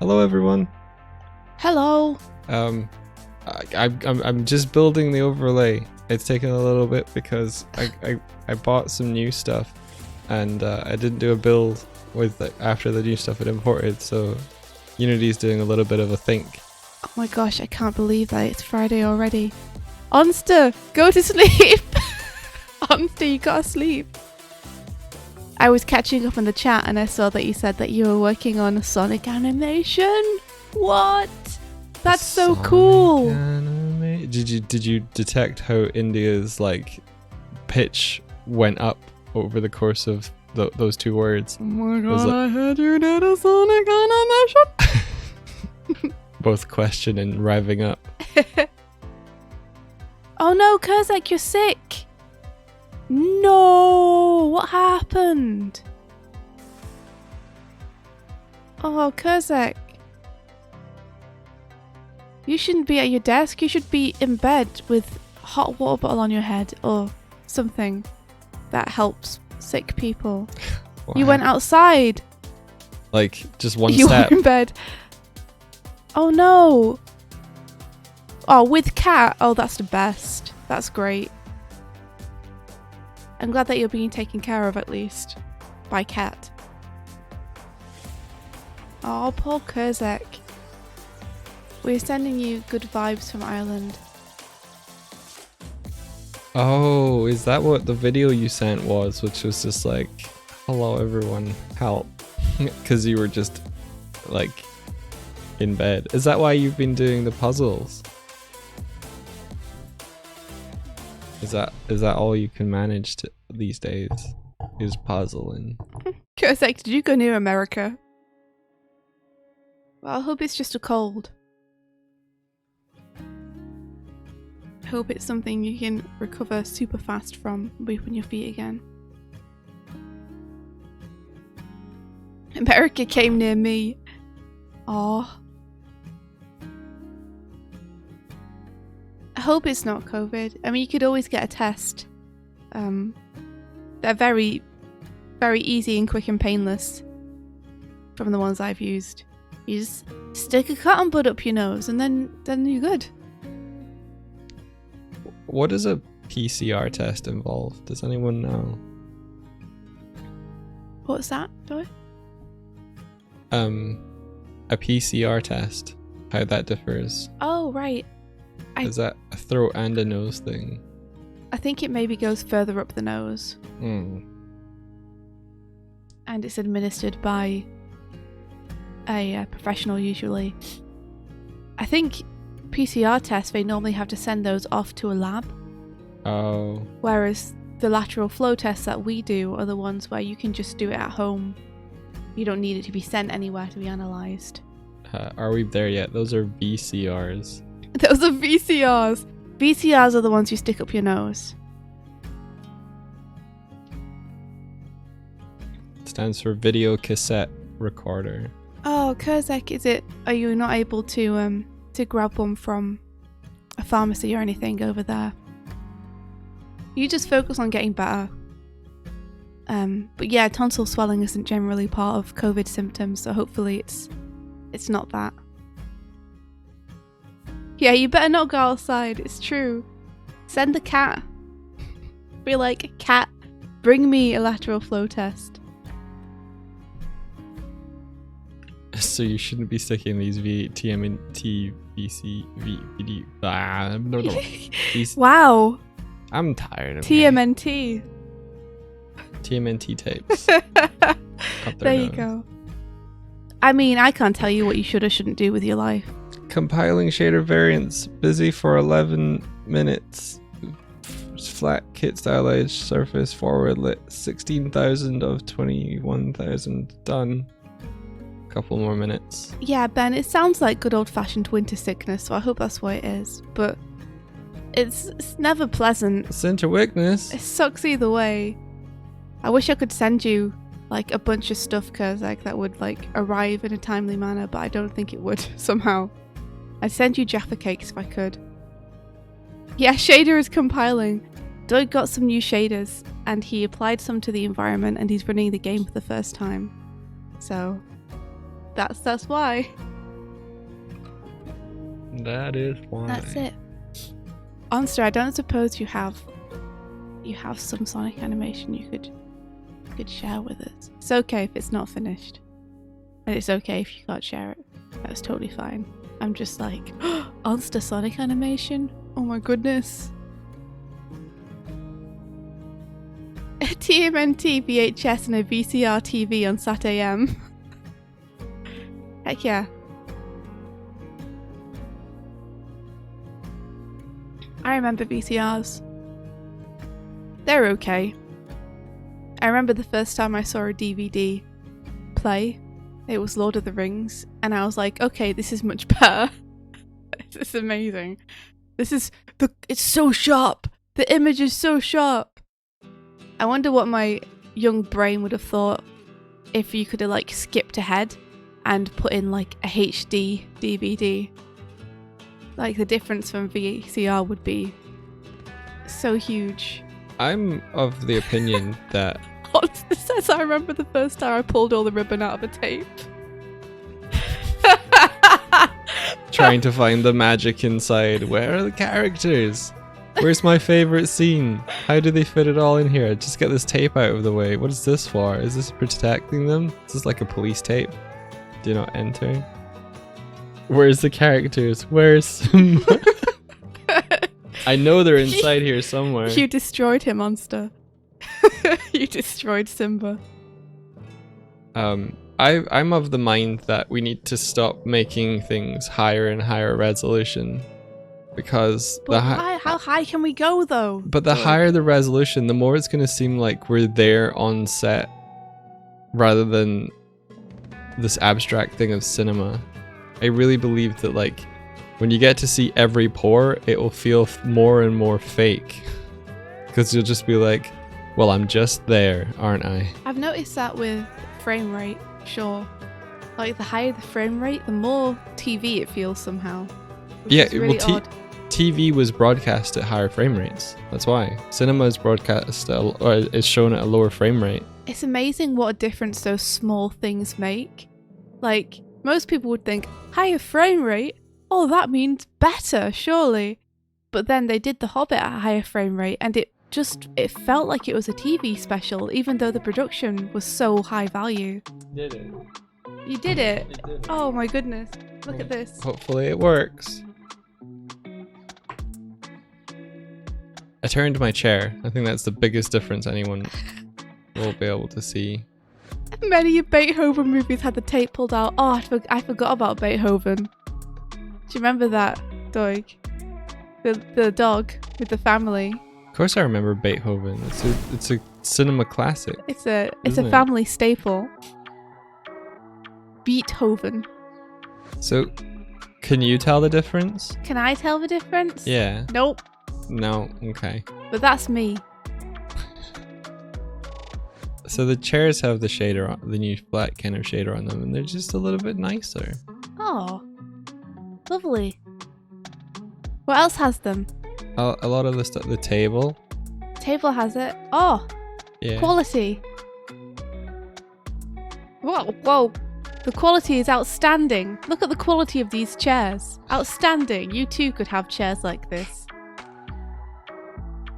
Hello, everyone. Hello. I'm just building the overlay. It's taken a little bit because I bought some new stuff, and I didn't do a build with after the new stuff had imported. So Unity's doing a little bit of a think. Oh my gosh, I can't believe that it's Friday already. Onster, go to sleep. Onster, you gotta sleep. I was catching up in the chat and I saw that you said that you were working on a Sonic animation. What? That's so cool. Did you detect how India's pitch went up over the course of those two words? Oh my god, I heard you did a Sonic animation. Both question and revving up. Oh no, Kurzak, you're sick. No, what happened? Oh, Kurzak. You shouldn't be at your desk. You should be in bed with a hot water bottle on your head or something that helps sick people. You went outside. Just one you step. You were in bed. Oh no. Oh, with cat. Oh, that's the best. That's great. I'm glad that you're being taken care of at least by cat. Oh, poor Kurzak. We're sending you good vibes from Ireland. Oh, is that what the video you sent was? Which was just like, hello everyone, help. Because you were just in bed. Is that why you've been doing the puzzles? Is that all you can manage these days? Is puzzling? Kurzak, did you go near America? Well, I hope it's just a cold. I hope it's something you can recover super fast from and be up on your feet again. America came near me. Aww. I hope it's not COVID. I mean, you could always get a test. They're very, very easy and quick and painless from the ones I've used. You just stick a cotton bud up your nose and then you're good. What does a PCR test involve? Does anyone know? What's that, Joy? A PCR test. How that differs. Oh, right. Is that a throat and a nose thing? I think it maybe goes further up the nose. Hmm. And it's administered by a professional usually. I think PCR tests, they normally have to send those off to a lab. Oh. Whereas the lateral flow tests that we do are the ones where you can just do it at home. You don't need it to be sent anywhere to be analysed. Are we there yet? Those are VCRs. Those are VCRs. VCRs are the ones you stick up your nose. It stands for video cassette recorder. Oh, Kurzak, are you not able to grab one from a pharmacy or anything over there? You just focus on getting better. But yeah, tonsil swelling isn't generally part of COVID symptoms, so hopefully it's not that. Yeah, you better not go outside, it's true. Send the cat. Be like, cat, bring me a lateral flow test. So you shouldn't be sticking these Wow. I'm tired of TMNT. TMNT tapes. There you go. I mean, I can't tell you what you should or shouldn't do with your life. Compiling shader variants. Busy for 11 minutes. Flat kit stylized surface forward lit. 16,000 of 21,000 done. Couple more minutes. Yeah, Ben, it sounds like good old-fashioned winter sickness, so I hope that's what it is. But it's never pleasant. It's winter weakness. It sucks either way. I wish I could send you a bunch of stuff, Kurzak, that would arrive in a timely manner, but I don't think it would somehow. I'd send you Jaffa cakes if I could. Yeah, shader is compiling. Doug got some new shaders, and he applied some to the environment, and he's running the game for the first time. So that's why. That is why. That's it. Onster, I don't suppose you have some Sonic animation you could share with us. It's okay if it's not finished. And it's okay if you can't share it. That's totally fine. I'm just like, Onster Sonic animation? Oh my goodness. A TMNT VHS and a VCR TV on Sat AM. Heck yeah. I remember VCRs. They're okay. I remember the first time I saw a DVD play. It was Lord of the Rings, and I was like, okay, this is much better. This is amazing. It's so sharp. The image is so sharp. I wonder what my young brain would have thought if you could have like skipped ahead and put in like a HD DVD. Like the difference from VCR would be so huge. I'm of the opinion that Honestly, says I remember the first time I pulled all the ribbon out of a tape. trying to find the magic inside. Where are the characters? Where's my favorite scene? How do they fit it all in here? Just get this tape out of the way. What is this for? Is this protecting them? Is this like a police tape? Do not enter. Where's the characters? Where's Simba? I know they're inside here somewhere. You destroyed him, Monster. You destroyed Simba. I'm of the mind that we need to stop making things higher and higher resolution, because how high can we go though? But the higher the resolution, the more it's going to seem like we're there on set, rather than this abstract thing of cinema. I really believe that like when you get to see every pore, it will feel more and more fake, because you'll just be like, well, I'm just there, aren't I? I've noticed that with frame rate, sure. Like the higher the frame rate, the more TV it feels somehow. Yeah, really well, odd. TV was broadcast at higher frame rates. That's why cinema is broadcast or is shown at a lower frame rate. It's amazing what a difference those small things make. Like most people would think higher frame rate. Oh, that means better, surely. But then they did The Hobbit at a higher frame rate, and it felt like it was a TV special, even though the production was so high value. Did it? You did it? Oh my goodness. Look at this. Hopefully it works. I turned my chair. I think that's the biggest difference anyone will be able to see. Many Beethoven movies had the tape pulled out. Oh, I forgot about Beethoven. Do you remember that, Doig? The dog with the family. Of course I remember Beethoven. It's a cinema classic. It's a family staple. Beethoven. So, can you tell the difference? Can I tell the difference? Yeah. Nope. No. Okay. But that's me. So the chairs have the shader on, the new black kind of shader on them, and they're just a little bit nicer. Oh, lovely. What else has them? A lot of the stuff. The table. Table has it. Oh, Yeah. quality. Whoa. The quality is outstanding. Look at the quality of these chairs. Outstanding. You too could have chairs like this.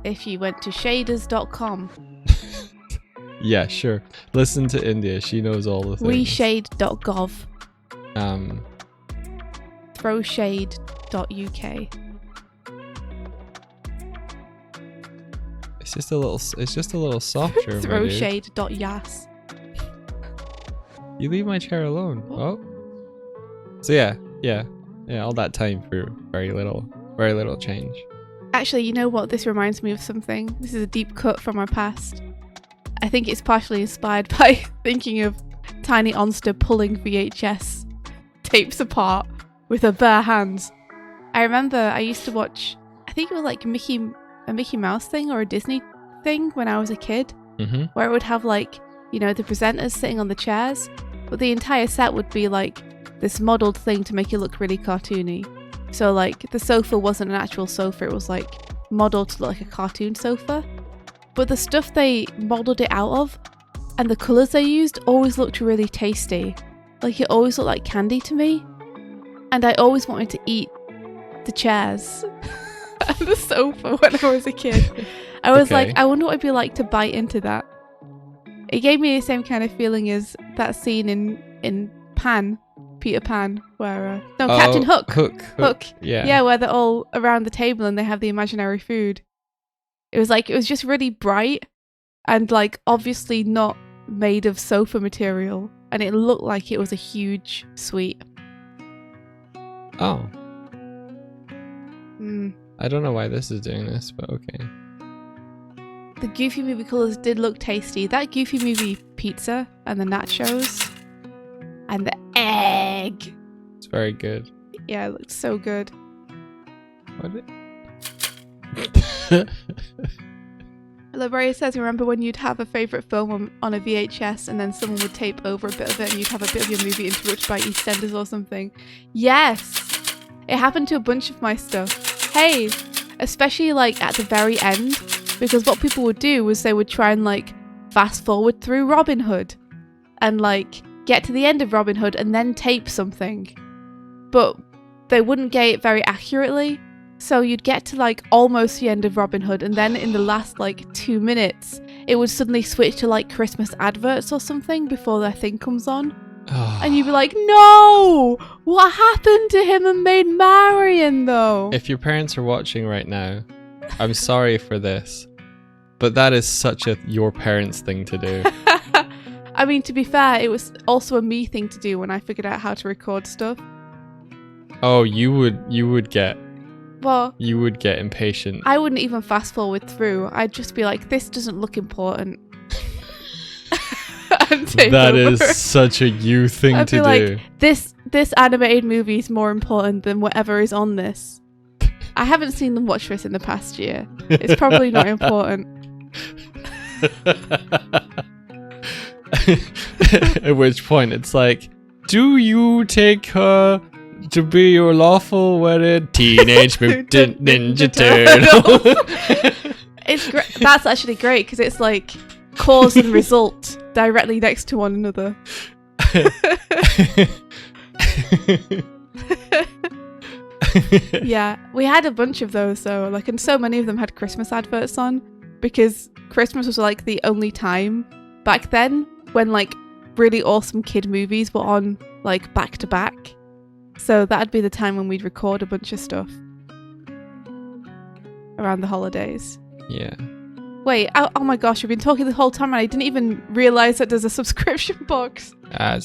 If you went to shaders.com. Yeah, sure. Listen to India. She knows all the things. Weshade.gov. Throwshade.uk. It's just a little softer. my dude. Throwshade.yas. You leave my chair alone. Oh. So yeah. All that time for very little change. Actually, you know what? This reminds me of something. This is a deep cut from my past. I think it's partially inspired by thinking of Tiny Onster pulling VHS tapes apart with her bare hands. I remember I used to watch, I think it was like a Mickey Mouse thing or a Disney thing when I was a kid, where it would have like, you know, the presenters sitting on the chairs, but the entire set would be like this modelled thing to make it look really cartoony. So like the sofa wasn't an actual sofa, it was like modelled to look like a cartoon sofa. But the stuff they modelled it out of and the colours they used always looked really tasty. Like it always looked like candy to me. And I always wanted to eat the chairs and the sofa when I was a kid. I was like, I wonder what it'd be like to bite into that. It gave me the same kind of feeling as that scene in Peter Pan, where Captain Hook. Hook. Yeah, where they're all around the table and they have the imaginary food. It was just really bright and like obviously not made of sofa material, and it looked like it was a huge sweet. Oh. I don't know why this is doing this, but okay. The Goofy Movie colours did look tasty. That Goofy Movie pizza and the nachos and the egg. It's very good. Yeah, it looked so good. What? Libria says, remember when you'd have a favourite film on a VHS and then someone would tape over a bit of it and you'd have a bit of your movie interrupted by EastEnders or something? Yes! It happened to a bunch of my stuff. Hey! Especially like at the very end, because what people would do was they would try and like fast forward through Robin Hood and like get to the end of Robin Hood and then tape something. But they wouldn't get it very accurately. So you'd get to like almost the end of Robin Hood and then in the last like 2 minutes it would suddenly switch to like Christmas adverts or something before their thing comes on. And you'd be like, no! What happened to him and Maid Marian though? If your parents are watching right now, I'm sorry for this, but that is such a your parents thing to do. I mean, to be fair, it was also a me thing to do when I figured out how to record stuff. Oh, you would get impatient. I wouldn't even fast forward through. I'd just be like, this doesn't look important. That is such a you thing I'd to be do. Like, this animated movie is more important than whatever is on this. I haven't seen them watch this in the past year. It's probably not important. At which point it's like, do you take her to be your lawful wedded Teenage Mutant Ninja Turtle? It's great. That's actually great because it's like cause and result directly next to one another. Yeah, we had a bunch of those though, like, and so many of them had Christmas adverts on because Christmas was like the only time back then when like really awesome kid movies were on like back to back. So that'd be the time when we'd record a bunch of stuff around the holidays. Yeah. Wait, oh my gosh, we've been talking the whole time and I didn't even realise that there's a subscription box.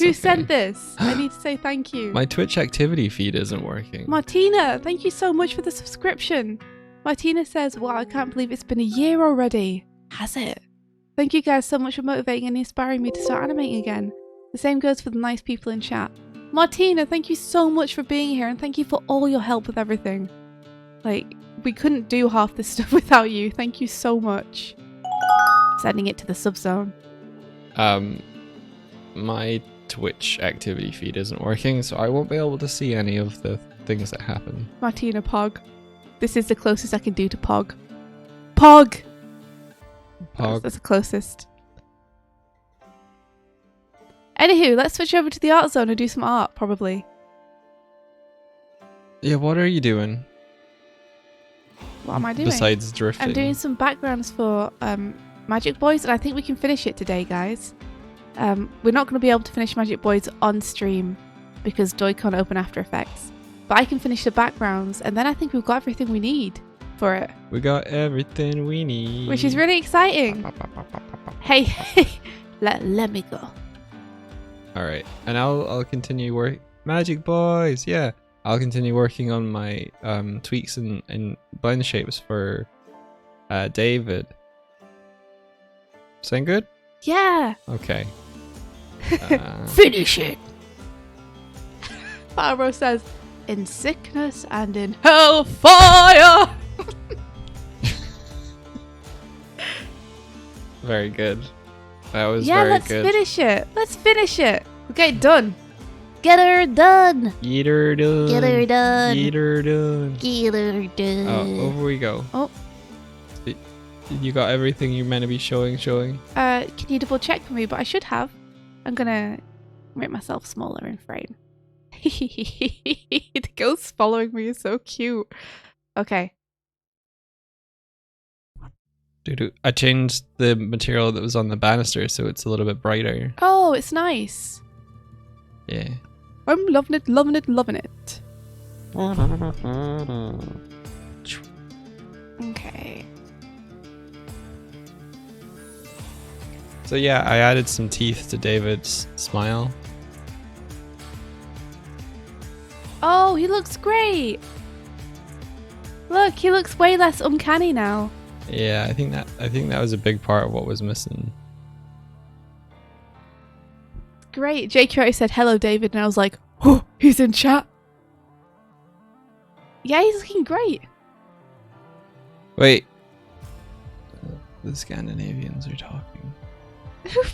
Who sent this? I need to say thank you. My Twitch activity feed isn't working. Martina, thank you so much for the subscription. Martina says, wow, I can't believe it's been a year already. Has it? Thank you guys so much for motivating and inspiring me to start animating again. The same goes for the nice people in chat. Martina, thank you so much for being here and thank you for all your help with everything. Like, we couldn't do half this stuff without you. Thank you so much. Sending it to the subzone. My Twitch activity feed isn't working, so I won't be able to see any of the things that happen. Martina, Pog. This is the closest I can do to Pog. Pog! Pog. That's the closest. Anywho, let's switch over to the art zone and do some art, probably. Yeah, what are you doing? What am I doing? Besides drifting. I'm doing some backgrounds for Magic Boys, and I think we can finish it today, guys. We're not going to be able to finish Magic Boys on stream because Doi can't open After Effects. But I can finish the backgrounds, and then I think we've got everything we need for it. We got everything we need. Which is really exciting. Hey, let me go. Alright, and I'll continue work. Magic Boys, yeah. I'll continue working on my tweaks and blend shapes for David. Sound good? Yeah. Okay. Finish it. Faro says, in sickness and in hellfire. Very good. That was yeah, very let's good. finish it. Let's finish it. We'll get it done. Get her done. Get her done. Get her done. Get her done. Get her done. Oh, over we go. Oh. You got everything you're meant to be showing? Can you double check for me? But I should have. I'm gonna make myself smaller in frame. The ghost following me is so cute. Okay. Dude, I changed the material that was on the banister so it's a little bit brighter. Oh, it's nice. Yeah. I'm loving it, loving it, loving it. Okay. So yeah, I added some teeth to David's smile. Oh, he looks great. Look, he looks way less uncanny now. Yeah, I think that was a big part of what was missing. Great. Jake already said hello, David, and I was like, oh, he's in chat. Yeah, he's looking great. Wait. The Scandinavians are talking.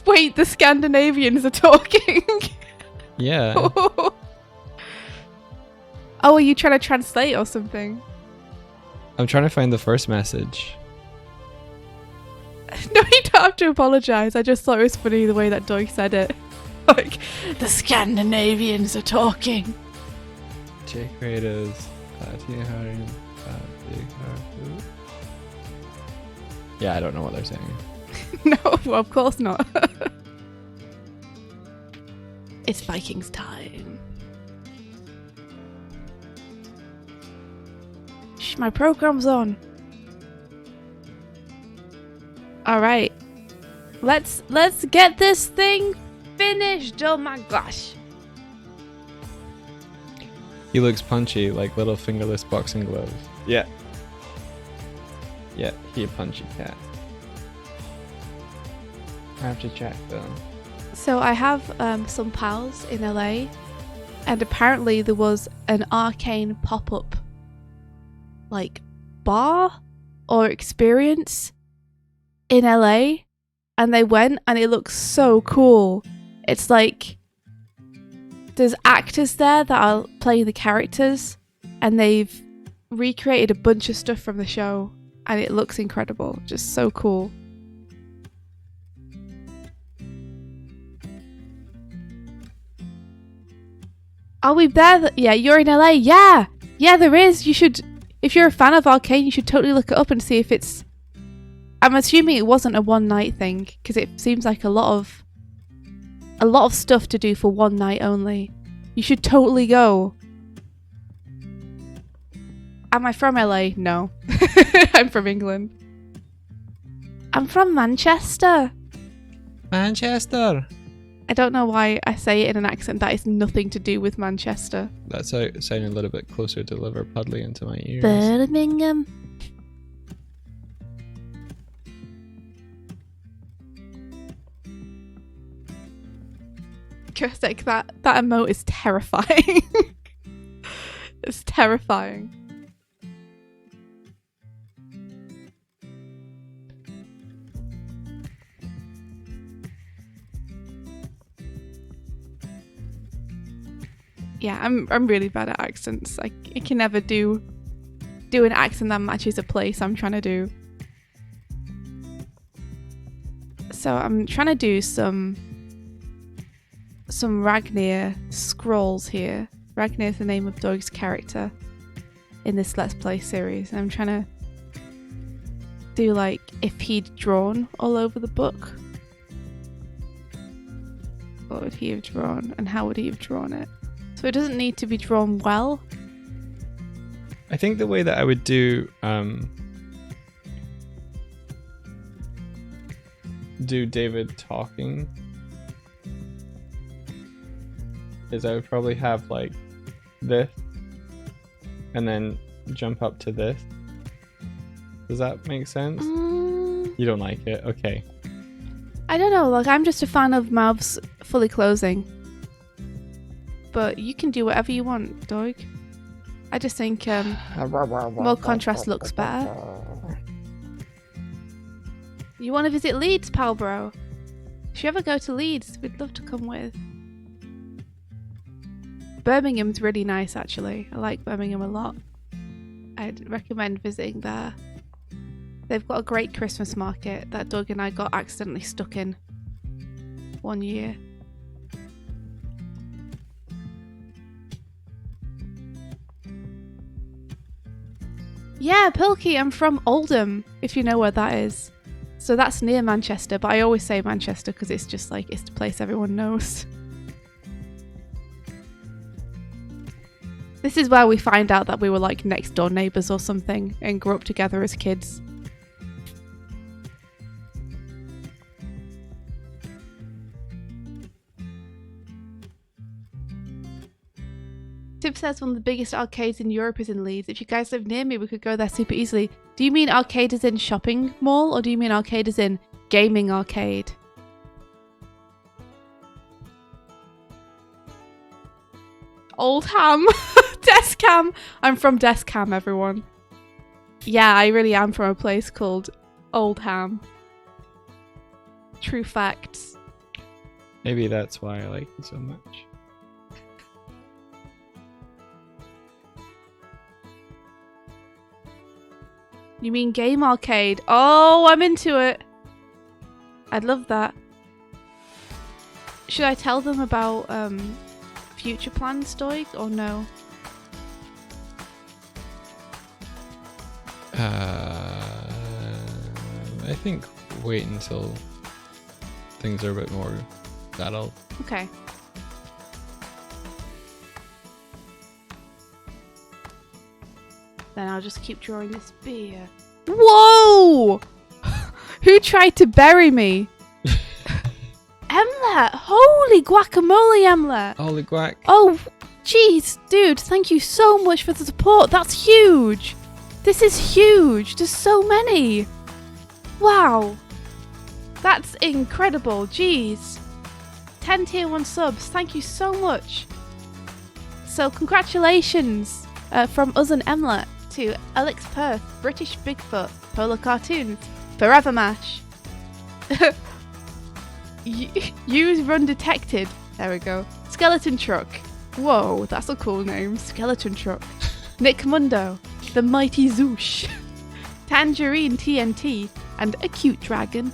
Wait, the Scandinavians are talking. Yeah. Oh, are you trying to translate or something? I'm trying to find the first message. No, you don't have to apologize. I just thought it was funny the way that Doig said it. Like, the Scandinavians are talking. Jake Kratos. Yeah, I don't know what they're saying. No, well, of course not. It's Vikings time. Shh, my program's on. All right, let's get this thing finished. Oh my gosh. He looks punchy, like little fingerless boxing gloves. Yeah. Yeah, he a punchy cat. I have to check though. So I have some pals in LA, and apparently there was an arcane pop-up, like, bar or experience in LA, and they went, and it looks so cool. It's like there's actors there that are playing the characters, and they've recreated a bunch of stuff from the show, and it looks incredible. Just so cool. Are we there? Yeah, you're in LA. Yeah, there is. You should, if you're a fan of Arcane, you should totally look it up and see if it's. I'm assuming it wasn't a one night thing, because it seems like a lot of stuff to do for one night only. You should totally go. Am I from LA? No. I'm from England. I'm from Manchester. Manchester! I don't know why I say it in an accent that has nothing to do with Manchester. That's sounding a little bit closer to Liverpudlian into my ears. Birmingham. Just like that emote is terrifying. It's terrifying. Yeah, I'm really bad at accents. I can never do an accent that matches a place I'm trying to do. So I'm trying to do some Ragnar scrolls here. Ragnar's the name of Doig's character in this Let's Play series, and I'm trying to do like if he'd drawn all over the book. What would he have drawn, and how would he have drawn it? So it doesn't need to be drawn well. I think the way that I would do David talking is I would probably have like this and then jump up to this. Does that make sense? You don't like it? Okay. I don't know, like I'm just a fan of mouths fully closing. But you can do whatever you want, Doig. I just think more contrast looks better. You want to visit Leeds, pal bro? If you ever go to Leeds, we'd love to come with. Birmingham's really nice, actually. I like Birmingham a lot. I'd recommend visiting there. They've got a great Christmas market that Doug and I got accidentally stuck in one year. Yeah, Pilkey. I'm from Oldham, if you know where that is. So that's near Manchester, but I always say Manchester because it's just like, it's the place everyone knows. This is where we find out that we were like next door neighbours or something and grew up together as kids. Tip says one of the biggest arcades in Europe is in Leeds. If you guys live near me, we could go there super easily. Do you mean arcade as in shopping mall, or do you mean arcade as in gaming arcade? Oldham. Deskham. I'm from Deskham, everyone. Yeah, I really am from a place called Oldham. True facts. Maybe that's why I like it so much. You mean game arcade? Oh, I'm into it. I'd love that. Should I tell them about future plans, Doig, or no? I think wait until things are a bit more settled. Okay. Then I'll just keep drawing this beer. Whoa! Who tried to bury me? Emlet! Holy guacamole, Emlet! Holy guac. Oh, jeez, dude, thank you so much for the support. That's huge. This is huge. There's so many. Wow. That's incredible. Jeez. 10 tier 1 subs. Thank you so much. So congratulations from us and Emlet to Alex Perth, British Bigfoot, Polar Cartoons, Forever Mash. Use Run Detected. There we go. Skeleton Truck. Whoa, that's a cool name. Skeleton Truck. Nick Mundo. The Mighty Zoosh. Tangerine TNT. And a cute dragon.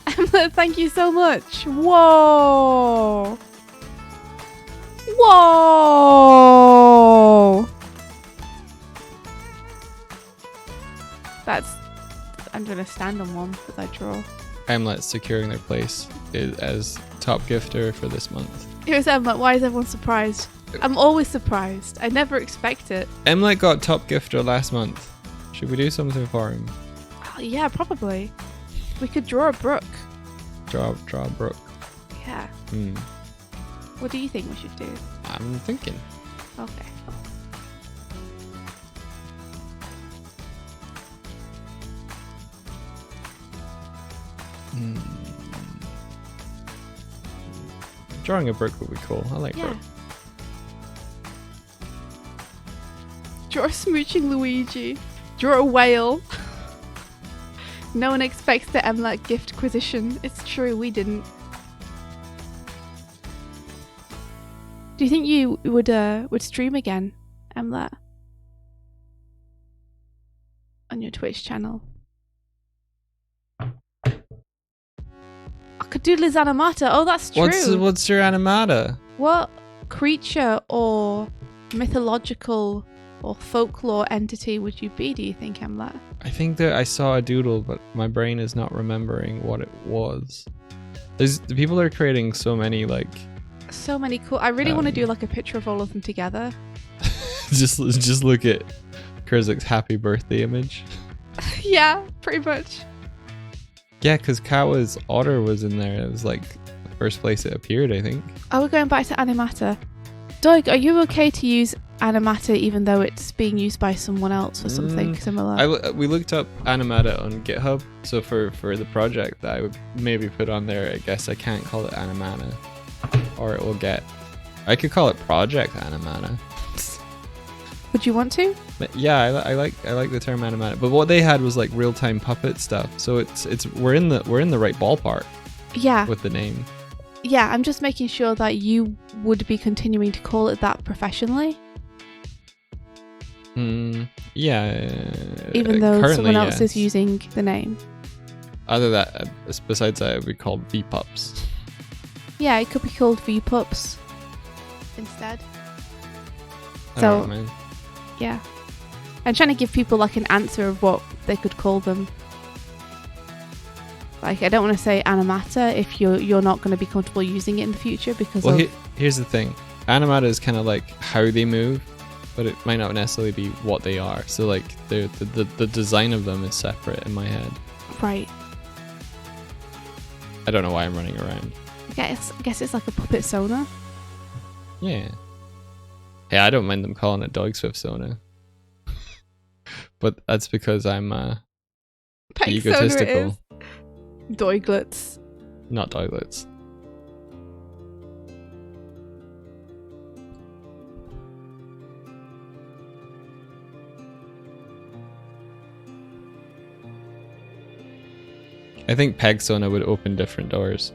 Emma, thank you so much. Whoa. Whoa. I'm gonna stand on one as I draw. Emlet securing their place as top gifter for this month. Here's Emlet. Why is everyone surprised? I'm always surprised. I never expect it. Emlet got top gifter last month. Should we do something for him? Oh, yeah, probably. We could draw a brook. Draw a brook. Yeah. Hmm. What do you think we should do? I'm thinking. Okay. Drawing a brook would be cool. I like brook. Draw a smooching Luigi. Draw a whale. No one expects the Emlet gift acquisition. It's true, we didn't. Do you think you would stream again, Emlet? On your Twitch channel? I could do Liz Animata. Oh, that's true. What's your animata? What creature or mythological or folklore entity would you be, do you think, Emlet? I think that I saw a doodle, but my brain is not remembering what it was. The people are creating so many, like... So many cool... I really want to do like a picture of all of them together. just look at Kurzik's happy birthday image. Yeah, pretty much. Yeah, because Kawa's otter was in there. It was like the first place it appeared, I think. Oh, we're going back to Animata. Doig, are you okay to use Animata even though it's being used by someone else or something similar? We looked up Animata on GitHub, so for the project that I would maybe put on there, I guess I can't call it Animata, or it will get... I could call it Project Animata. Would you want to? Yeah, I like the term Animata, but what they had was like real-time puppet stuff, so we're in the right ballpark. Yeah. With the name. Yeah, I'm just making sure that you would be continuing to call it that professionally. Yeah. Even though someone else is using the name. Besides that, it would be called V-Pups. Yeah, it could be called V-Pups instead. I don't know, man. Yeah. I'm trying to give people like an answer of what they could call them. Like, I don't want to say animata if you're not going to be comfortable using it in the future because here's the thing. Animata is kind of like how they move, but it might not necessarily be what they are. So like the design of them is separate in my head. Right. I don't know why I'm running around. I guess it's like a puppet Sona. Yeah. Hey, I don't mind them calling it Dog Swift Sona. But that's because I'm egotistical. Doiglets. Not doglets. I think Peg Sona would open different doors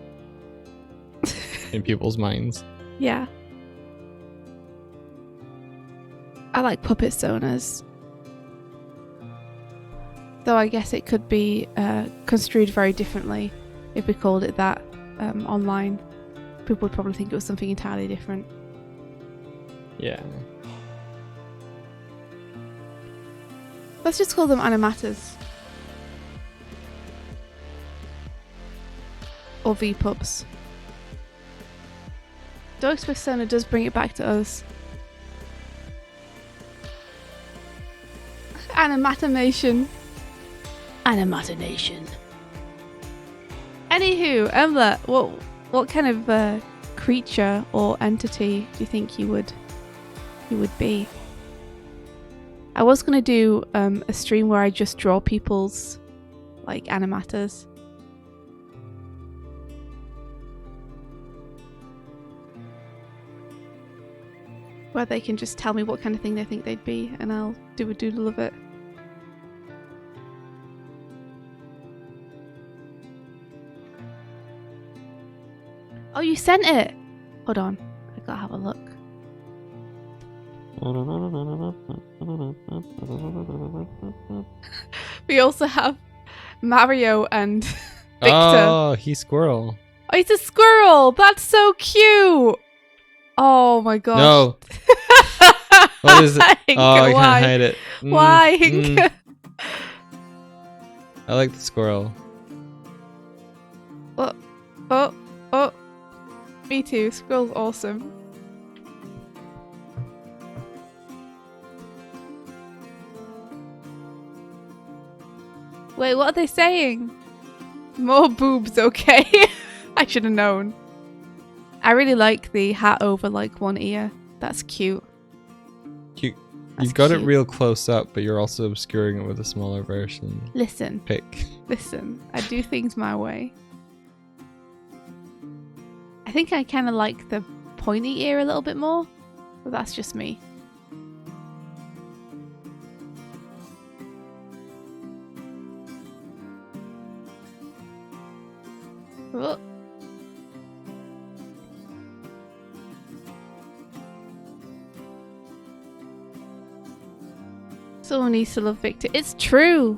in people's minds. Yeah. I like puppet Sonas. Though I guess it could be construed very differently if we called it that online. People would probably think it was something entirely different. Yeah. Let's just call them animatas. Or V-Pups. Dog Swift Sona does bring it back to us. Animatamation. Animatination. Anywho, Emla, what kind of creature or entity do you think you would be? I was gonna do a stream where I just draw people's like animatas. Where they can just tell me what kind of thing they think they'd be, and I'll do a doodle of it. Oh, you sent it! Hold on, I gotta have a look. We also have Mario and Victor. Oh, he's squirrel. Oh, he's a squirrel! That's so cute! Oh my gosh. No. What is it? Oh, I can't Why? hide it. Why? I like the squirrel. Oh. Me too. Squirrel's awesome. Wait, what are they saying? More boobs, okay. I should have known. I really like the hat over like one ear. That's cute. You've got it real close up, but you're also obscuring it with a smaller version. Listen. Listen, I do things my way. I think I kind of like the pointy ear a little bit more, but that's just me. Oh. Someone needs to love Victor. It's true.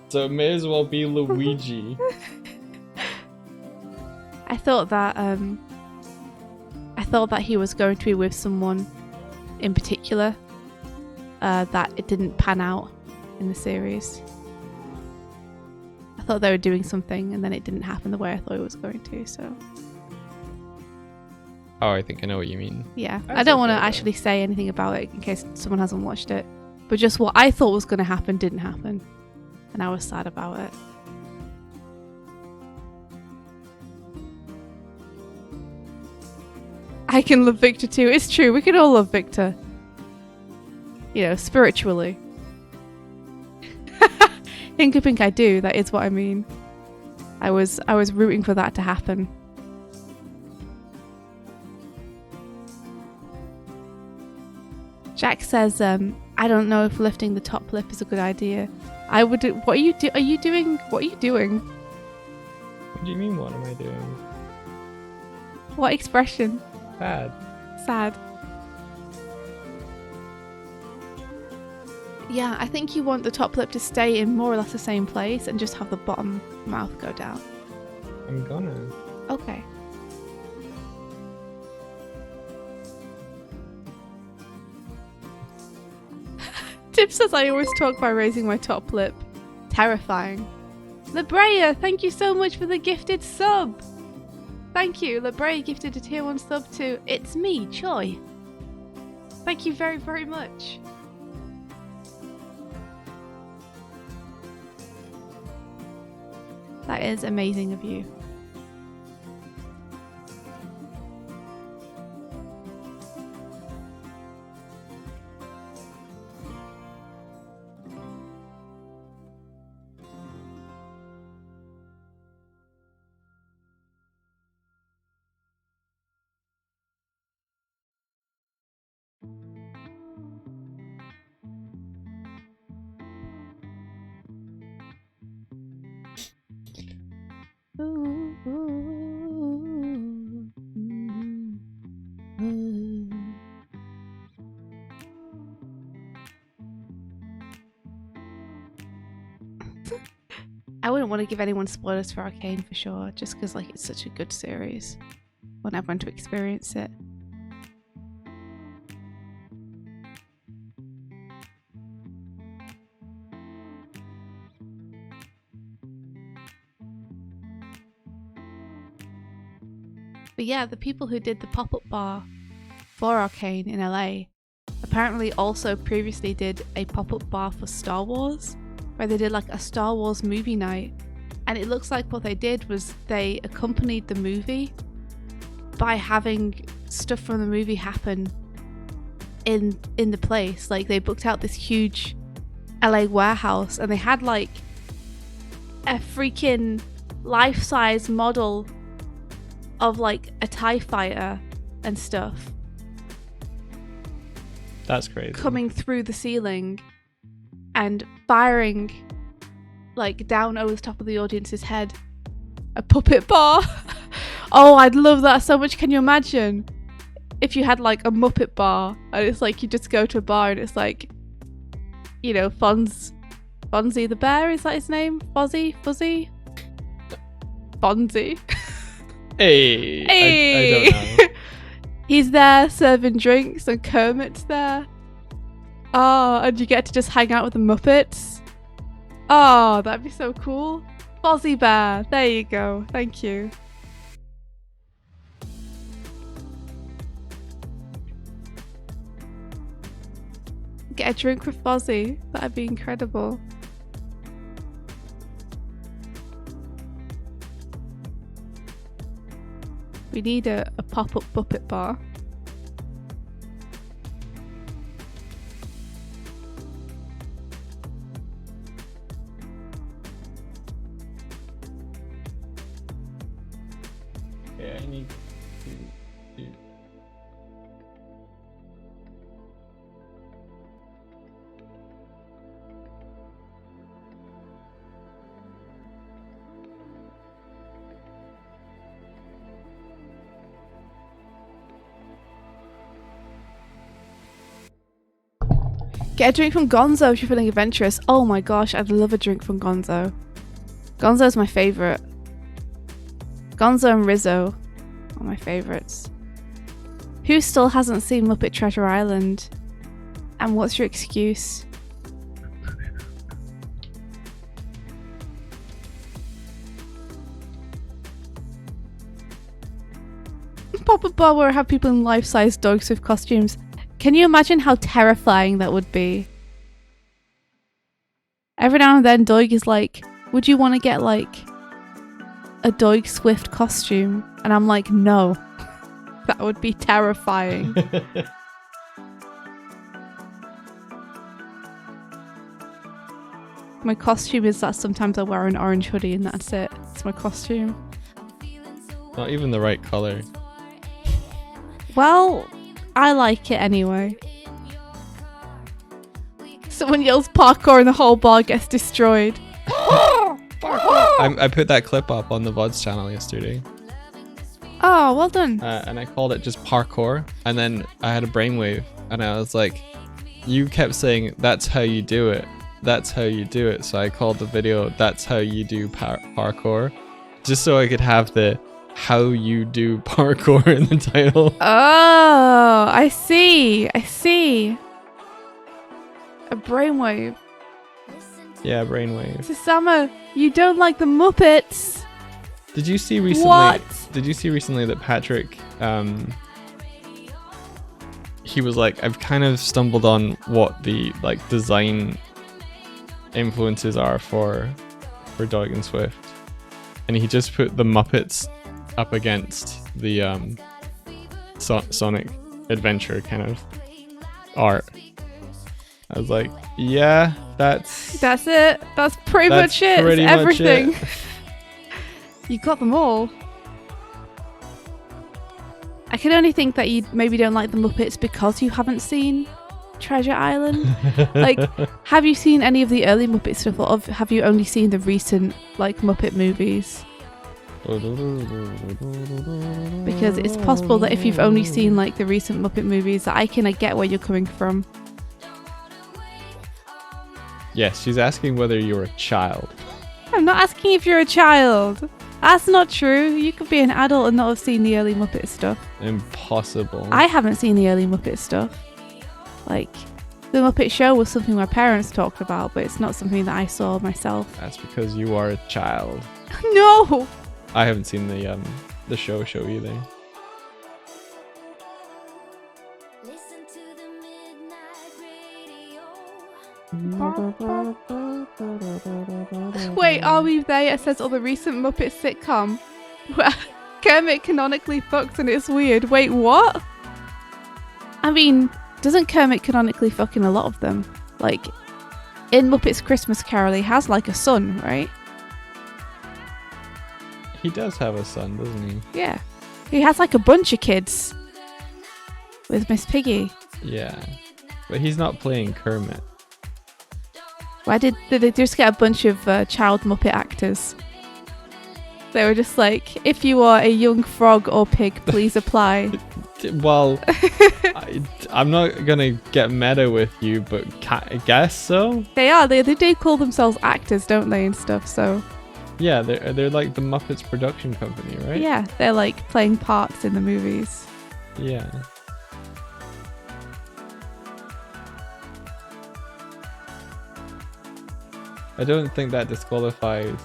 So it may as well be Luigi. I thought that he was going to be with someone in particular. That it didn't pan out in the series. I thought they were doing something, and then it didn't happen the way I thought it was going to. So. Oh, I think I know what you mean. Yeah, I don't want to actually say anything about it in case someone hasn't watched it. But just what I thought was going to happen didn't happen. And I was sad about it. I can love Victor too. It's true, we can all love Victor. You know, spiritually. Inkapink I do, that is what I mean. I was rooting for that to happen. Jack says, I don't know if lifting the top lip is a good idea. I would do. What are you doing? What are you doing? What do you mean, what am I doing? What expression? Sad. Yeah, I think you want the top lip to stay in more or less the same place and just have the bottom mouth go down. I'm gonna. Okay. Tip says I always talk by raising my top lip. Terrifying. Labrea, thank you so much for the gifted sub. Thank you. Labrea gifted a tier 1 sub to It's Me, Choi. Thank you very, very much. That is amazing of you. I wouldn't want to give anyone spoilers for Arcane for sure, just because like it's such a good series. I want everyone to experience it. But yeah, the people who did the pop-up bar for Arcane in LA apparently also previously did a pop-up bar for Star Wars, where they did like a Star Wars movie night. And it looks like what they did was they accompanied the movie by having stuff from the movie happen in the place. Like they booked out this huge LA warehouse and they had like a freaking life-size model of like a TIE fighter and stuff. That's crazy. Coming through the ceiling and firing like down over the top of the audience's head. A puppet bar. Oh, I'd love that so much. Can you imagine if you had like a Muppet bar and it's like you just go to a bar and it's like, you know, Fonzie the bear, is that his name? Fuzzy? Fonzie. Hey, Hey. I don't know. He's there serving drinks and Kermit's there. Oh, and you get to just hang out with the Muppets. Oh, that'd be so cool. Fozzie Bear. There you go. Thank you. Get a drink with Fozzie. That'd be incredible. We need a pop-up Muppet bar. Yeah, I need to do. Get a drink from Gonzo if you're feeling adventurous. Oh my gosh, I'd love a drink from Gonzo. Gonzo's my favourite. Gonzo and Rizzo are my favourites. Who still hasn't seen Muppet Treasure Island? And what's your excuse? Pop-up bar where I have people in life-size dogs with costumes. Can you imagine how terrifying that would be? Every now and then Doig is like, would you want to get like a Doig Swift costume? And I'm like, no. That would be terrifying. My costume is that sometimes I wear an orange hoodie and that's it. It's my costume. Not even the right color. Well, I like it anyway. Someone yells parkour and the whole bar gets destroyed. I put that clip up on the VODs channel yesterday. Oh, well done. And I called it just parkour. And then I had a brainwave. And I was like, you kept saying, that's how you do it. That's how you do it. So I called the video, that's how you do parkour. Just so I could have the how you do parkour in the title. Oh, I see. I see. A brainwave. Yeah, brainwave. Susama, you don't like the Muppets. Did you see recently? What? Did you see recently that Patrick? He was like, I've kind of stumbled on what the like design influences are for Dog and Swift, and he just put the Muppets up against the Sonic Adventure kind of art. I was like, yeah, that's it. That's pretty much it. Pretty it's much everything. it. You got them all. I can only think that you maybe don't like the Muppets because you haven't seen Treasure Island. Like, have you seen any of the early Muppet stuff, or have you only seen the recent like Muppet movies? Because it's possible that if you've only seen like the recent Muppet movies, that I can get where you're coming from. Yes, she's asking whether you're a child. I'm not asking if you're a child. That's not true. You could be an adult and not have seen the early Muppet stuff. Impossible. I haven't seen the early Muppet stuff. Like, the Muppet Show was something my parents talked about, but it's not something that I saw myself. That's because you are a child. No! I haven't seen the show either. Wait, are we there? It says, the recent Muppet sitcom. Kermit canonically fucks and it's weird. Wait, what? I mean, doesn't Kermit canonically fuck in a lot of them? Like, in Muppets Christmas Carol, he has like a son, right? He does have a son, doesn't he? Yeah. He has like a bunch of kids with Miss Piggy. Yeah. But he's not playing Kermit. Why did they just get a bunch of child Muppet actors? They were just like, if you are a young frog or pig, please apply. Well, I'm not going to get meta with you, but I guess so. They are. They do call themselves actors, don't they, and stuff, so... Yeah, they're like the Muppets production company, right? Yeah, they're like playing parts in the movies. Yeah. I don't think that disqualifies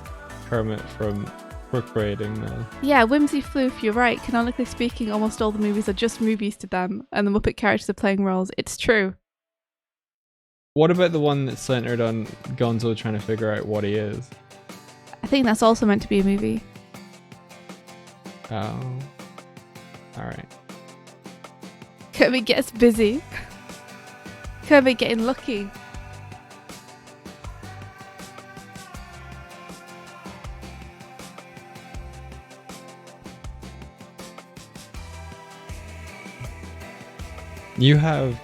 Kermit from procreating though. Yeah, Whimsy Floof, you're right. Canonically speaking, almost all the movies are just movies to them, and the Muppet characters are playing roles. It's true. What about the one that's centered on Gonzo trying to figure out what he is? I think that's also meant to be a movie. Oh. Alright. Kermit gets busy. Kermit getting lucky. You have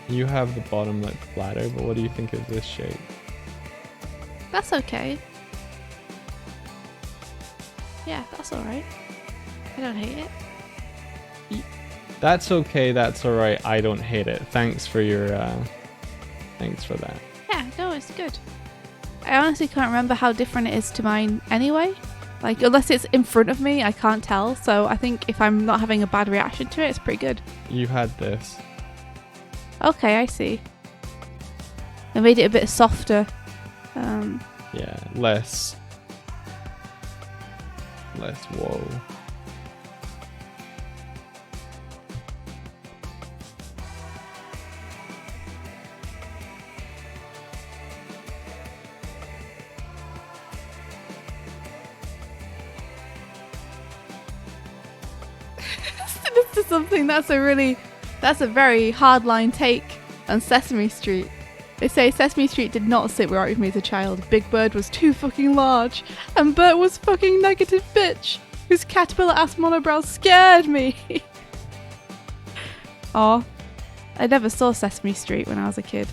the bottom lip flatter, but what do you think of this shape? That's okay. Yeah, that's alright. I don't hate it. That's okay, that's alright, I don't hate it. Thanks for your thanks for that. Yeah, no, it's good. I honestly can't remember how different it is to mine anyway. Like, unless it's in front of me, I can't tell. So I think if I'm not having a bad reaction to it, it's pretty good. You had this. Okay, I see. I made it a bit softer. Yeah, less whoa. This is something that's a very hardline take on Sesame Street. They say Sesame Street did not sit right with me as a child. Big Bird was too fucking large, and Bert was fucking negative bitch, whose caterpillar-ass monobrow scared me. Aw, I never saw Sesame Street when I was a kid.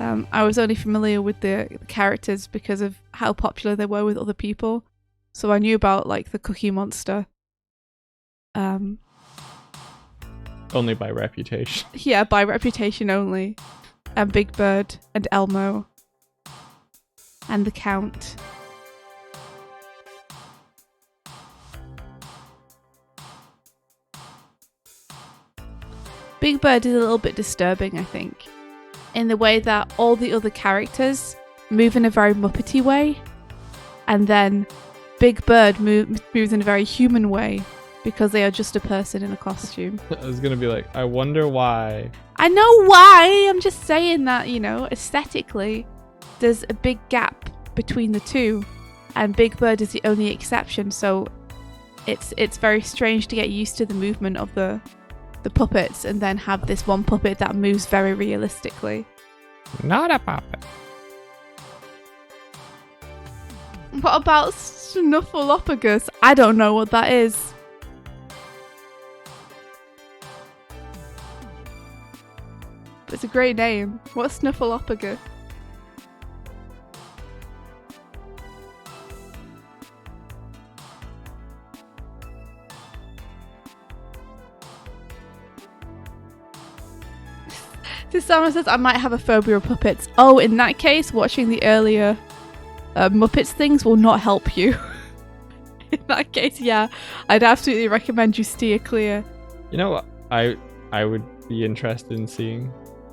I was only familiar with the characters because of how popular they were with other people. So I knew about like the Cookie Monster. Only by reputation. Yeah, by reputation only. And Big Bird and Elmo and the Count. Big Bird is a little bit disturbing, I think. in the way that all the other characters move in a very Muppety way, and then Big Bird moves in a very human way because they are just a person in a costume. I was gonna be like, I wonder why. I know why. I'm just saying that, you know, aesthetically, there's a big gap between the two, and Big Bird is the only exception. So it's very strange to get used to the movement of the puppets and then have this one puppet that moves very realistically. Not a puppet. What about Snuffleupagus? I don't know what that is. It's a great name. What's Snuffleupagus? This someone says I might have a phobia of puppets. Oh, in that case, watching the earlier Muppets things will not help you. In that case, yeah, I'd absolutely recommend you steer clear. You know what? I would be interested in seeing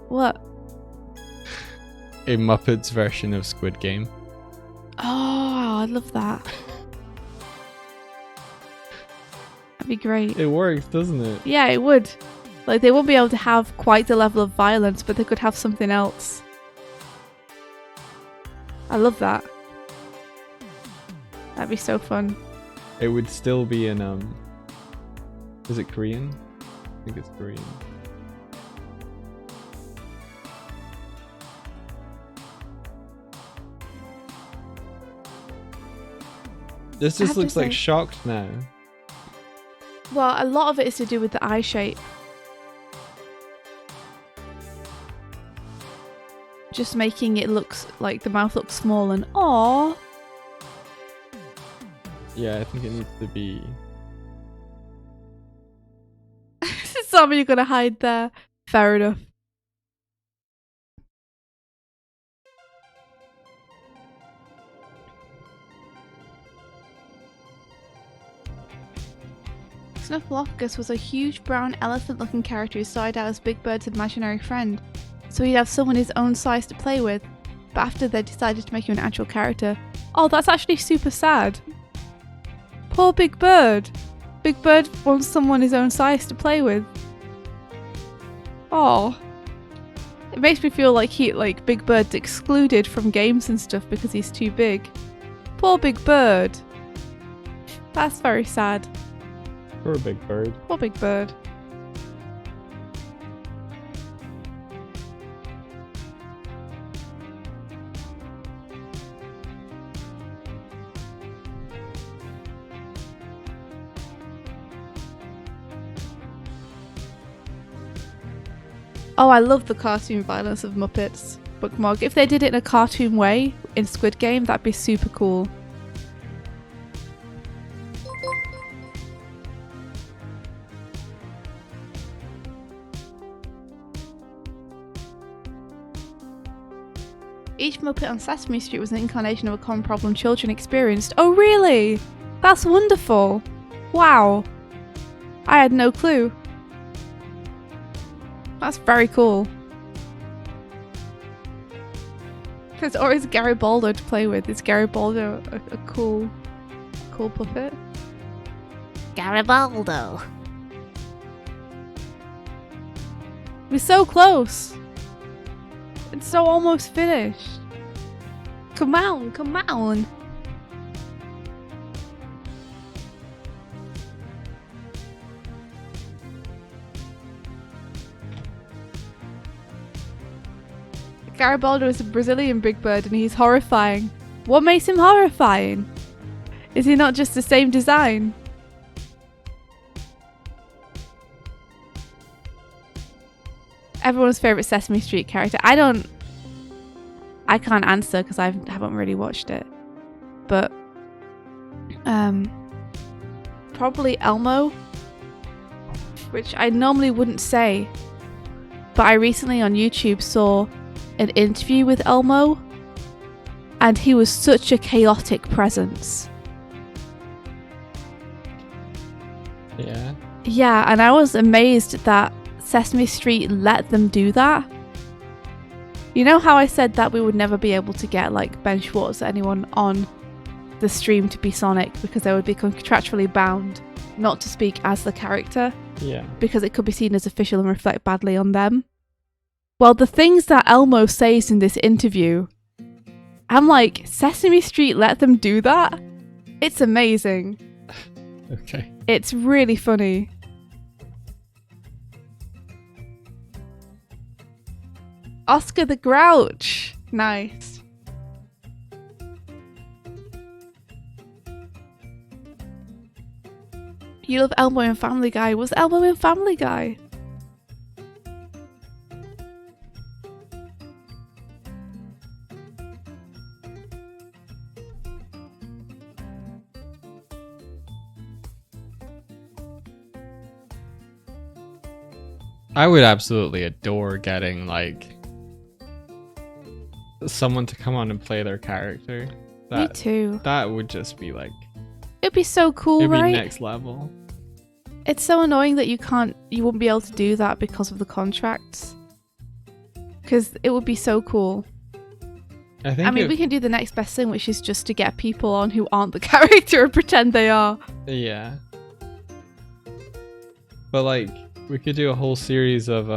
What? a Muppets version of Squid Game. Oh, I'd love that. That'd be great. It works, doesn't it? Yeah, it would. Like, they won't be able to have quite the level of violence, but they could have something else. I love that. That'd be so fun. It would still be in is it Korean? I think it's Korean. This just looks like shocked now. Well, a lot of it is to do with the eye shape. Just making it look like the mouth looks small and aww. Yeah, I think it needs to be. Some you're gonna hide there. Fair enough. Snuffleupagus was a huge brown elephant-looking character who started out as Big Bird's imaginary friend, so he'd have someone his own size to play with, but after they decided to make him an actual character. Oh, that's actually super sad. Poor Big Bird. Big Bird wants someone his own size to play with. Oh. It makes me feel like Big Bird's excluded from games and stuff because he's too big. Poor Big Bird. That's very sad. Poor Big Bird. Poor Big Bird. Oh, I love the cartoon violence of Muppets. Bookmark. If they did it in a cartoon way in Squid Game, that'd be super cool. Each Muppet on Sesame Street was an incarnation of a common problem children experienced. Oh, really? That's wonderful. Wow. I had no clue. That's very cool. There's always Garibaldo to play with. Is Garibaldo a cool puppet? Garibaldo. We're so close. It's so almost finished. Come on, come on. Garibaldo is a Brazilian Big Bird and he's horrifying. What makes him horrifying? Is he not just the same design? Everyone's favourite Sesame Street character. I can't answer because I haven't really watched it. But probably Elmo, which I normally wouldn't say. But I recently on YouTube saw an interview with Elmo and he was such a chaotic presence. Yeah. Yeah, and I was amazed that Sesame Street let them do that. You know how I said that we would never be able to get like Ben Schwartz or anyone on the stream to be Sonic because they would be contractually bound not to speak as the character? Yeah. Because it could be seen as official and reflect badly on them. Well, the things that Elmo says in this interview, I'm like, Sesame Street let them do that? It's amazing. Okay. It's really funny. Oscar the Grouch. Nice. You love Elmo in Family Guy. Was Elmo in Family Guy? I would absolutely adore getting like someone to come on and play their character. Me too. That would just be like, it'd be so cool, it'd right? be next level. It's so annoying that you won't be able to do that because of the contracts. Because it would be so cool. I mean, we can do the next best thing, which is just to get people on who aren't the character and pretend they are. Yeah. But like, we could do a whole series of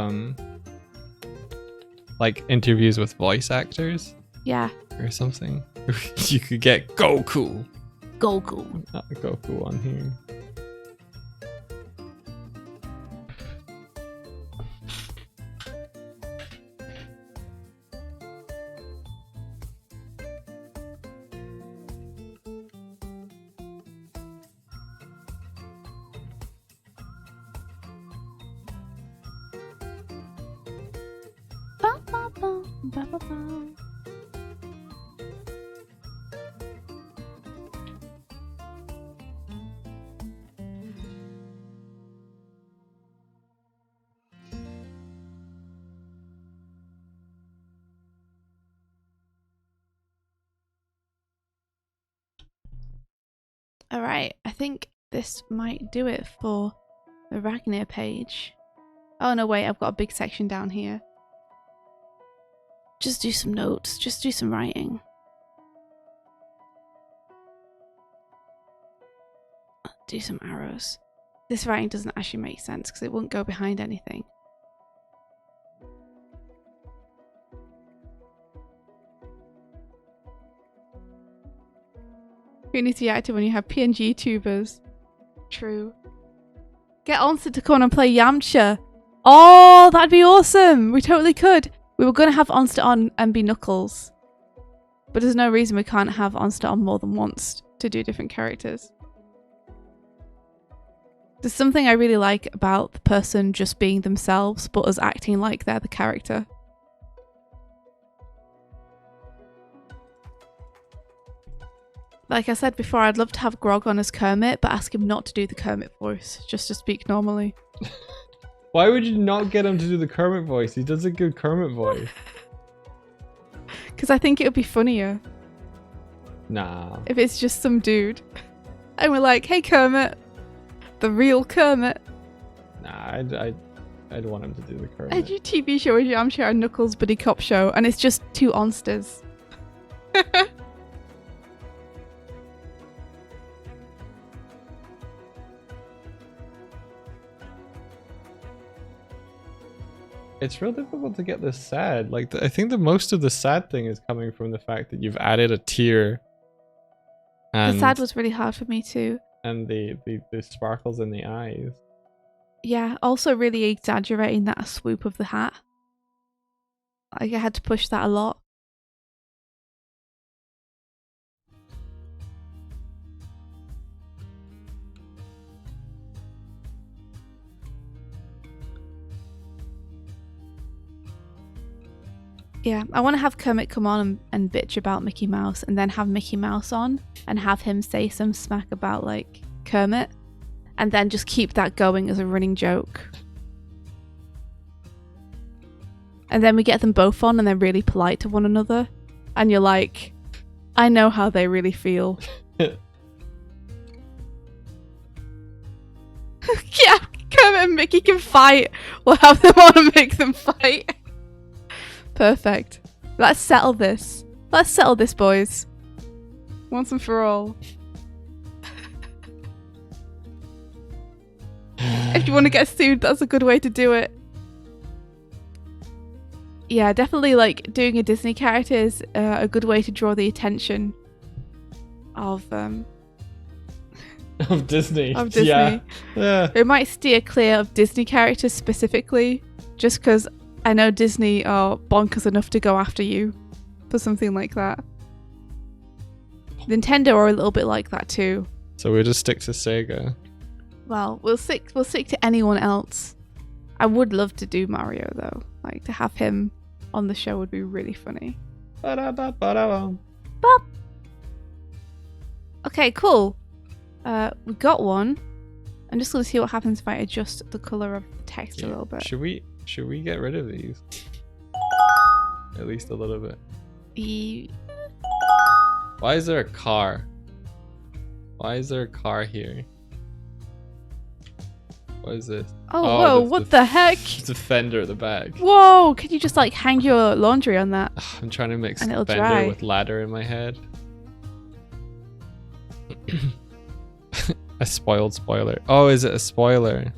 like interviews with voice actors. Yeah. Or something. You could get Goku. Goku. Not Goku on here. Alright, I think this might do it for the Ragnar page. Oh no, wait, I've got a big section down here. Just do some notes, just do some writing. Do some arrows. This writing doesn't actually make sense because it won't go behind anything. Who needs to be active when you have PNG tubers? True. Get Onset to come on and play Yamcha. Oh, that'd be awesome. We totally could. We were going to have Onset on and be Knuckles. But there's no reason we can't have Onset on more than once to do different characters. There's something I really like about the person just being themselves, but us acting like they're the character. Like I said before, I'd love to have Grog on as Kermit, but ask him not to do the Kermit voice, just to speak normally. Why would you not get him to do the Kermit voice? He does a good Kermit voice. Because I think it would be funnier. Nah. If it's just some dude. And we're like, hey Kermit. The real Kermit. Nah, I'd want him to do the Kermit. A new TV show is Yamcha and Knuckles Buddy Cop Show, and it's just two onsters. It's real difficult to get this sad. Like, I think the most of the sad thing is coming from the fact that you've added a tear. And the sad was really hard for me too. And the sparkles in the eyes. Yeah, also really exaggerating that swoop of the hat. Like, I had to push that a lot. Yeah, I want to have Kermit come on and bitch about Mickey Mouse, and then have Mickey Mouse on and have him say some smack about, like, Kermit, and then just keep that going as a running joke. And then we get them both on and they're really polite to one another, and you're like, I know how they really feel. Yeah, Kermit and Mickey can fight. We'll have them on and make them fight. Perfect. Let's settle this. Let's settle this, boys. Once and for all. If you want to get sued, that's a good way to do it. Yeah, definitely like doing a Disney character is a good way to draw the attention of Disney. Of Disney. Yeah. It might steer clear of Disney characters specifically, just because I know Disney are bonkers enough to go after you for something like that. Nintendo are a little bit like that too. So we'll just stick to Sega. Well, we'll stick to anyone else. I would love to do Mario though. Like to have him on the show would be really funny. Ba-da-ba-ba-da-bum. Bop. Okay, cool. We got one. I'm just gonna see what happens if I adjust the color of the text a little bit. Should we get rid of these? At least a little bit. Why is there a car? Why is there a car here? What is this? Oh, whoa, what the heck? It's a fender at the back. Whoa, can you just like hang your laundry on that? I'm trying to mix And it'll fender dry. with ladder in my head. A spoiled spoiler. Oh, is it a spoiler?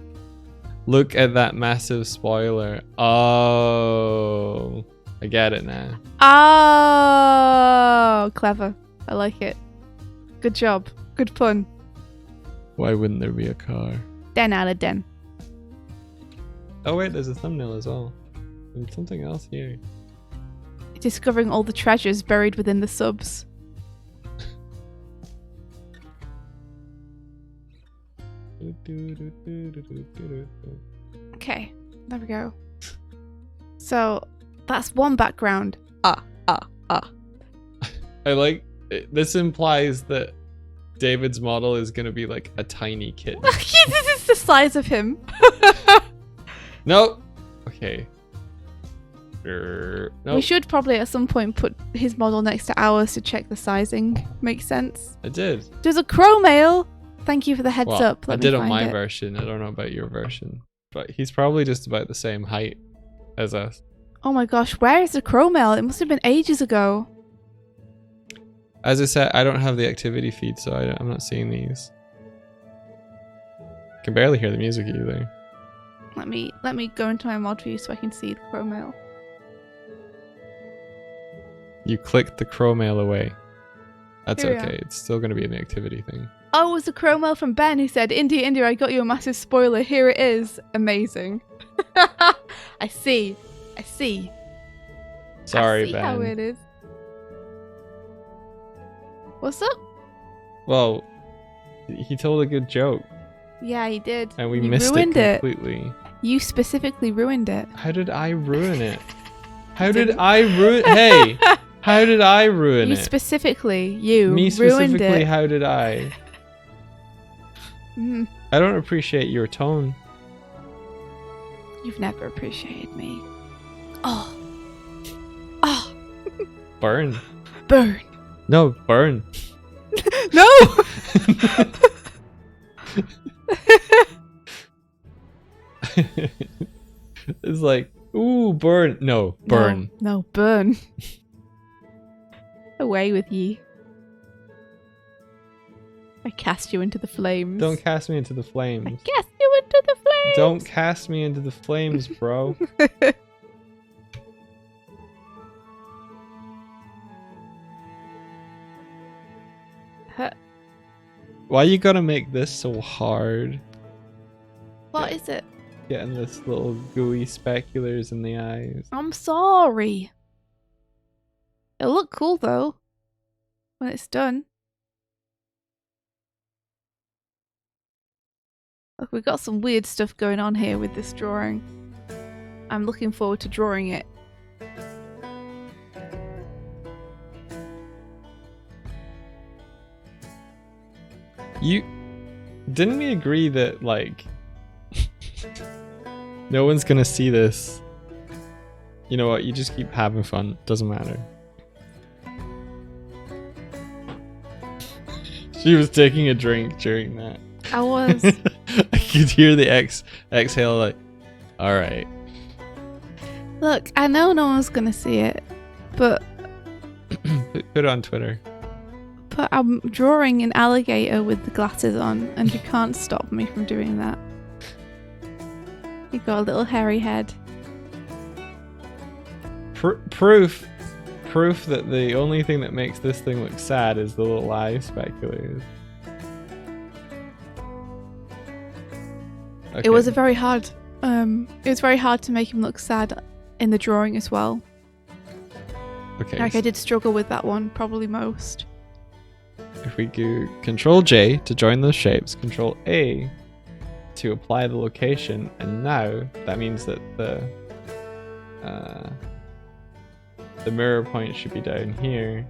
Look at that massive spoiler. Oh, I get it now. Oh, clever. I like it. Good job. Good pun. Why wouldn't there be a car? 10 out of 10. Oh wait, there's a thumbnail as well. There's something else here. Discovering all the treasures buried within the subs. Okay, there we go. So that's one background. I like it. This implies that David's model is gonna be like a tiny kitten. This is the size of him. Nope. Okay. Nope. We should probably at some point put his model next to ours to check the sizing. Makes sense. I did. There's a crow mail. Thank you for the heads up. I Let me did on find my it. version. I don't know about your version, but he's probably just about the same height as us. Oh my gosh, where is the crow mail? It must have been ages ago. As I said, I don't have the activity feed, so I'm not seeing these. I can barely hear the music either. Let me go into my mod view so I can see the crow mail. You clicked the crow mail away. That's Here we okay. are. It's still going to be an activity thing. Oh, it was a crow mail from Ben who said, India, I got you a massive spoiler. Here it is. Amazing. I see. Sorry, I see Ben. how it is. What's up? Well, he told a good joke, Yeah, he did. and we You missed it ruined completely. You specifically ruined it. How did I ruin it? How did I ruin? Hey, how did I ruin You it? specifically, Me ruined specifically. it. How did I? Mm, I don't appreciate your tone. you've never appreciated me. Oh. Burn. Burn. No, burn. No! It's like, ooh, burn. No, burn. No, burn. Away with ye. I cast you into the flames. Don't cast me into the flames. I cast you into the flames. Don't cast me into the flames, bro. Why you gotta make this so hard? What is it? Getting this little gooey speculars in the eyes. I'm sorry. It'll look cool though when it's done. Look, we've got some weird stuff going on here with this drawing. I'm looking forward to drawing it. Didn't we agree that, like, no one's gonna see this? You know what? You just keep having fun. Doesn't matter. She was taking a drink during that. I was. I could hear the exhale, like, alright. Look, I know no one's gonna see it, But Put it on Twitter. but I'm drawing an alligator with the glasses on, and you can't stop me from doing that. You got a little hairy head. Proof that the only thing that makes this thing look sad is the little eye speculators. Okay. It was a very hard. It was very hard to make him look sad in the drawing as well. Okay. Like I did struggle with that one probably most. If we do Control J to join those shapes, Control A to apply the location, and now that means that the mirror point should be down here,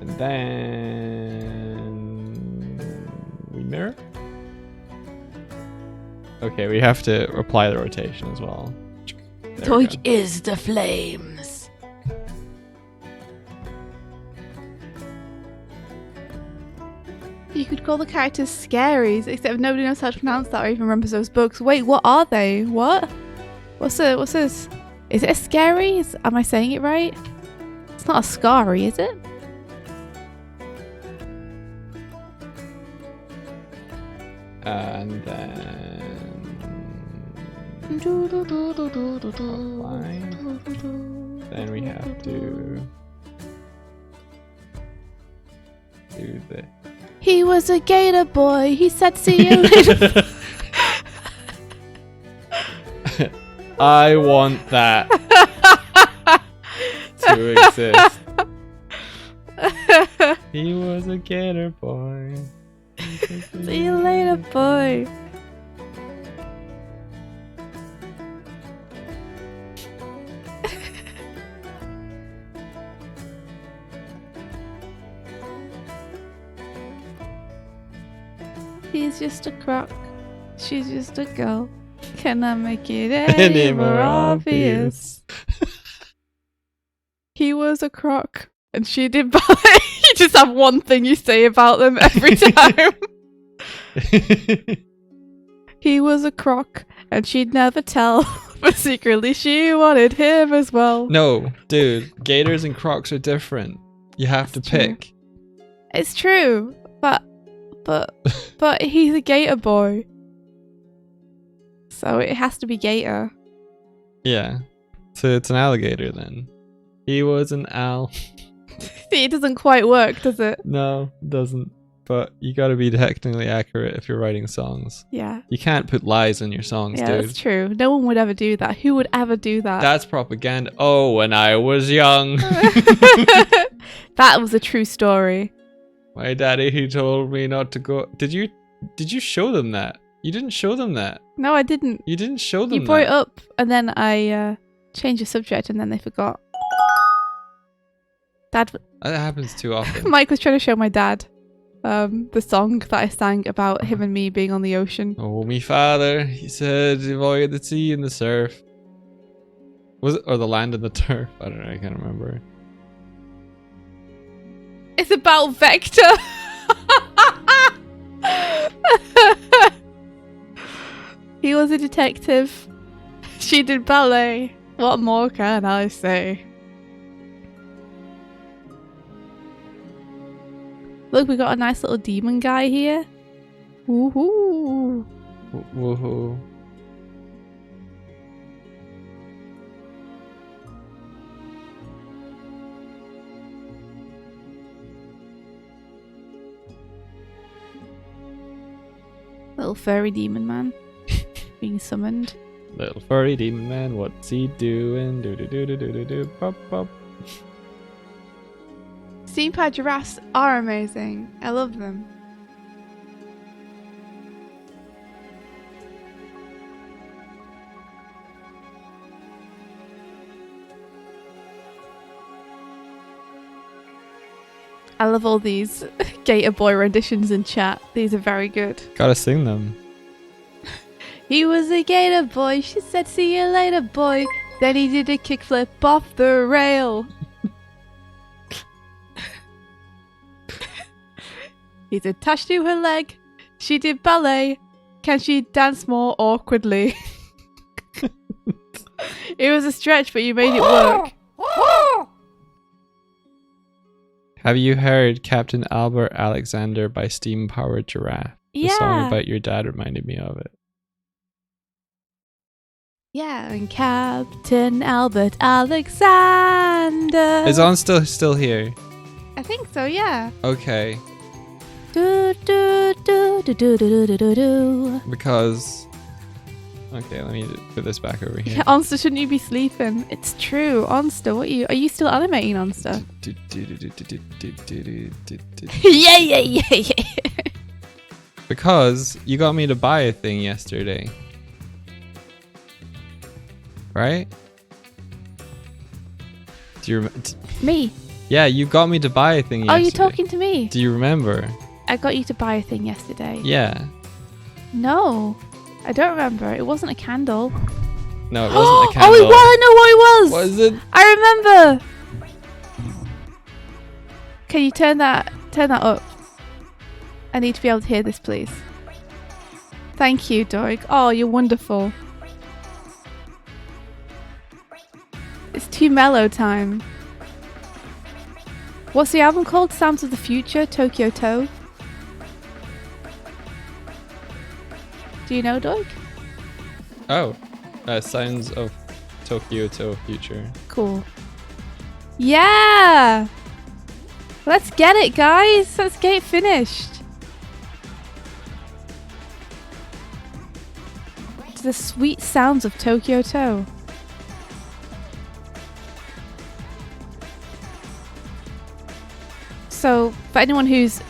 and then we mirror. Okay, we have to apply the rotation as well. Toik is the flames. You could call the characters scaries, except nobody knows how to pronounce that or even remembers those books. Wait, what are they? What? What's this? Is it a scary? Am I saying it right? It's not a scary, is it? And then apply. Then we have to do this. He was a gator boy. He said, "See you later." I want that to exist. He was a gator boy. See you later, boy. He's just a croc. She's just a girl. Can I make it any more obvious? He was a croc and she did ballet. You just have one thing you say about them every time. He was a croc and she'd never tell, but secretly she wanted him as well. No, dude, gators and crocs are different. You have to pick. It's true, but he's a gator boy. So it has to be gator. Yeah. So it's an alligator then. He was an owl. See, it doesn't quite work, does it? No, it doesn't. But you gotta be technically accurate if you're writing songs. Yeah. You can't put lies in your songs, Yeah, dude. that's true. No one would ever do that. Who would ever do that? That's propaganda. Oh, when I was young. That was a true story. My daddy, he told me not to go. Did you show them that? You didn't show them that. No, I didn't. You didn't show them You brought it up, and then I changed the subject, and then they forgot. Dad. That happens too often. Mike was trying to show my dad the song that I sang about him and me being on the ocean. Oh, me father, he said, avoid the sea and the surf. Was it, or the land and the turf? I don't know, I can't remember. It's about Vector. He was a detective. She did ballet. What more can I say? Look, we got a nice little demon guy here. Woohoo! Woohoo. Little furry demon man being summoned. Little furry demon man, what's he doing? Do do do do do do do pop pop. Steam pad giraffes are amazing. I love them. I love all these Gator Boy renditions in chat. These are very good. Gotta sing them. He was a Gator Boy. She said, "See you later, boy." Then he did a kickflip off the rail. He's attached to her leg. She did ballet. Can she dance more awkwardly? It was a stretch, but you made it work. Have you heard Captain Albert Alexander by Steam Powered Giraffe? The song about your dad reminded me of it. Yeah, and Captain Albert Alexander. Is on still here? I think so, yeah. Okay. Do, do, do, do, do, do, do, do, do. Because... Okay, let me put this back over here. Yeah, Onster, shouldn't you be sleeping? It's true. Onster, are you still animating, Onster? Yeah, yeah, yeah, yeah. Because you got me to buy a thing yesterday. Right? Do you Me? Yeah, you got me to buy a thing yesterday. Oh, you're talking to me? Do you remember? I got you to buy a thing yesterday. Yeah. No, I don't remember. It wasn't a candle. No, it wasn't a candle. Oh, it was! I know what it was! What is it? I remember! Can you turn that up? I need to be able to hear this, please. Thank you, Doig. Oh, you're wonderful. It's too mellow time. What's the album called? Sounds of the Future, Tokyo Toe. Do you know, Doig? Oh, Sounds of Tokyo Toe Future. Cool. Yeah! Let's get it, guys! Let's get it finished. To the sweet sounds of Tokyo Toe. So, for anyone who's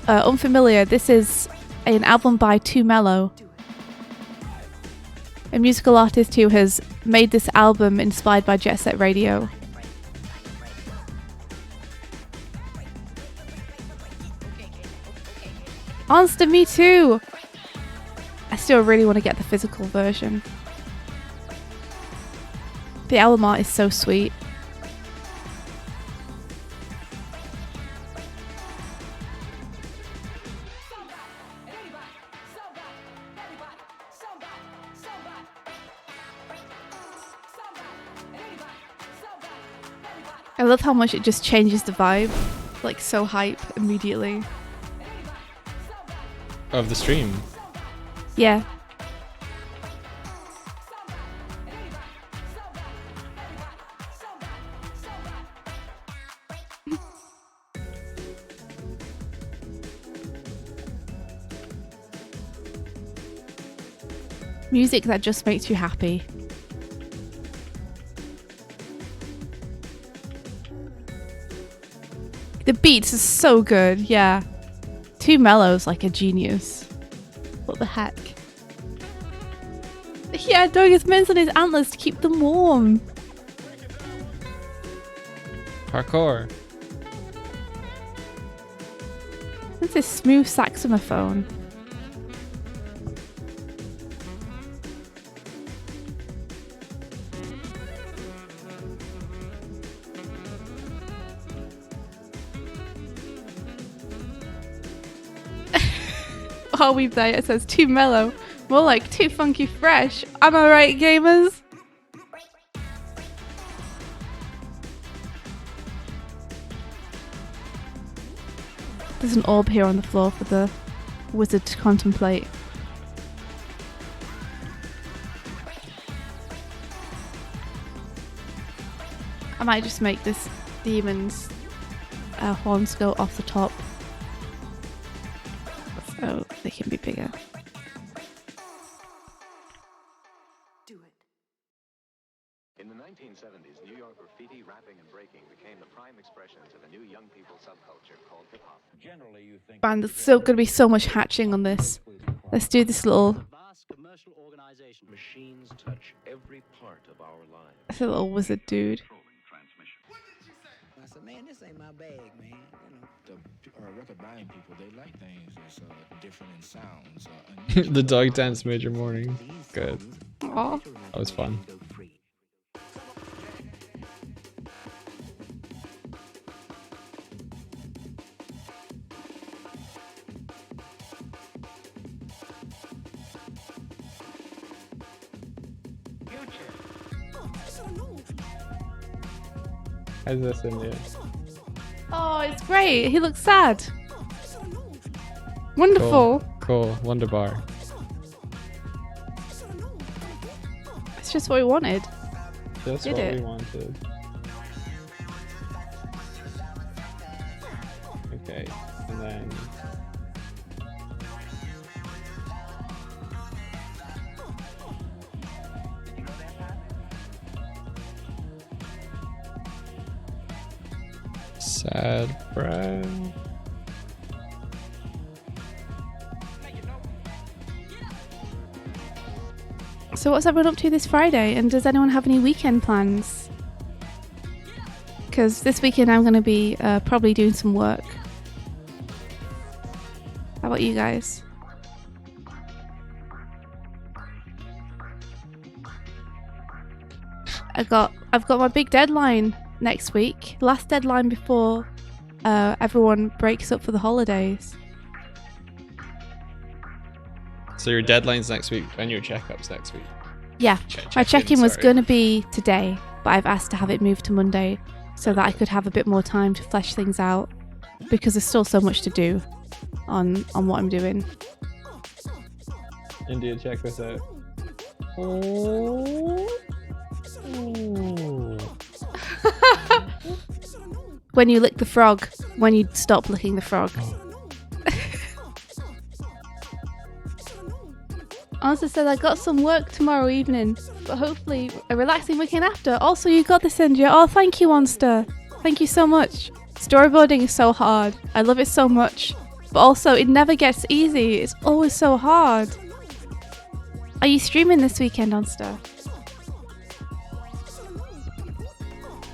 unfamiliar, this is an album by Too Mellow, a musical artist who has made this album inspired by Jet Set Radio. Monster, me too! I still really want to get the physical version. The album art is so sweet. I love how much it just changes the vibe, like so hype immediately. Of the stream. Yeah. Music that just makes you happy. The beats are so good, yeah. Too Mellow's like a genius. What the heck? Yeah, Doug has mints on his antlers to keep them warm. Parkour. What's this smooth saxophone? Oh, we've there. It says too mellow. More like too funky fresh. Am I right, gamers? There's an orb here on the floor for the wizard to contemplate. I might just make this demon's horns go off the top so they can be bigger. Do it. In the 1970s, New York graffiti, rapping, and breaking became the prime expressions of a new young people subculture called hip-hop. Generally, you think Man, there's still going to be so much hatching on this. Let's do this little... Machines touch every part of our lives. That's a little wizard dude. I said, man, this ain't my bag, man. You know, the record buying people, they like things that's different in sounds. The dog dance Major Morning. Good. Aw. That was fun. How's this in there? Oh, it's great. He looks sad. Wonderful. Cool. Wonderbar. It's just what we wanted. Just Did what it? we wanted. Okay, and then sad friend. So what's everyone up to this Friday? And does anyone have any weekend plans? Because this weekend I'm going to be probably doing some work. How about you guys? I've got my big deadline next week. Last deadline before everyone breaks up for the holidays. So your deadline's next week and your checkups next week. Yeah, my check-in was sorry. going to be today, but I've asked to have it moved to Monday so that I could have a bit more time to flesh things out because there's still so much to do on what I'm doing. India, check this out. Oh. When you lick the frog, when you stop licking the frog. Answer said I got some work tomorrow evening, but hopefully a relaxing weekend after. Also, you got this, India. Oh, thank you, Monster. Thank you so much. Storyboarding is so hard. I love it so much. But also, it never gets easy. It's always so hard. Are you streaming this weekend, Monster?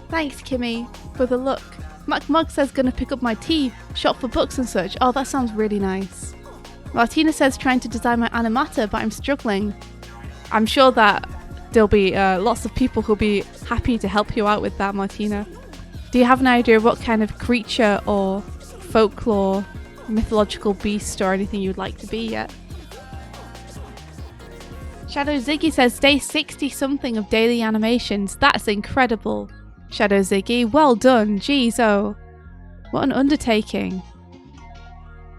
Thanks, Kimmy, for the look. Mac Mug says gonna pick up my tea, shop for books and such. Oh, that sounds really nice. Martina says trying to design my animata, but I'm struggling. I'm sure that there'll be lots of people who'll be happy to help you out with that, Martina. Do you have an idea of what kind of creature or folklore, mythological beast or anything you'd like to be yet? Shadow Ziggy says day 60 something of daily animations. That's incredible. Shadow Ziggy, well done. Jeez, oh. What an undertaking.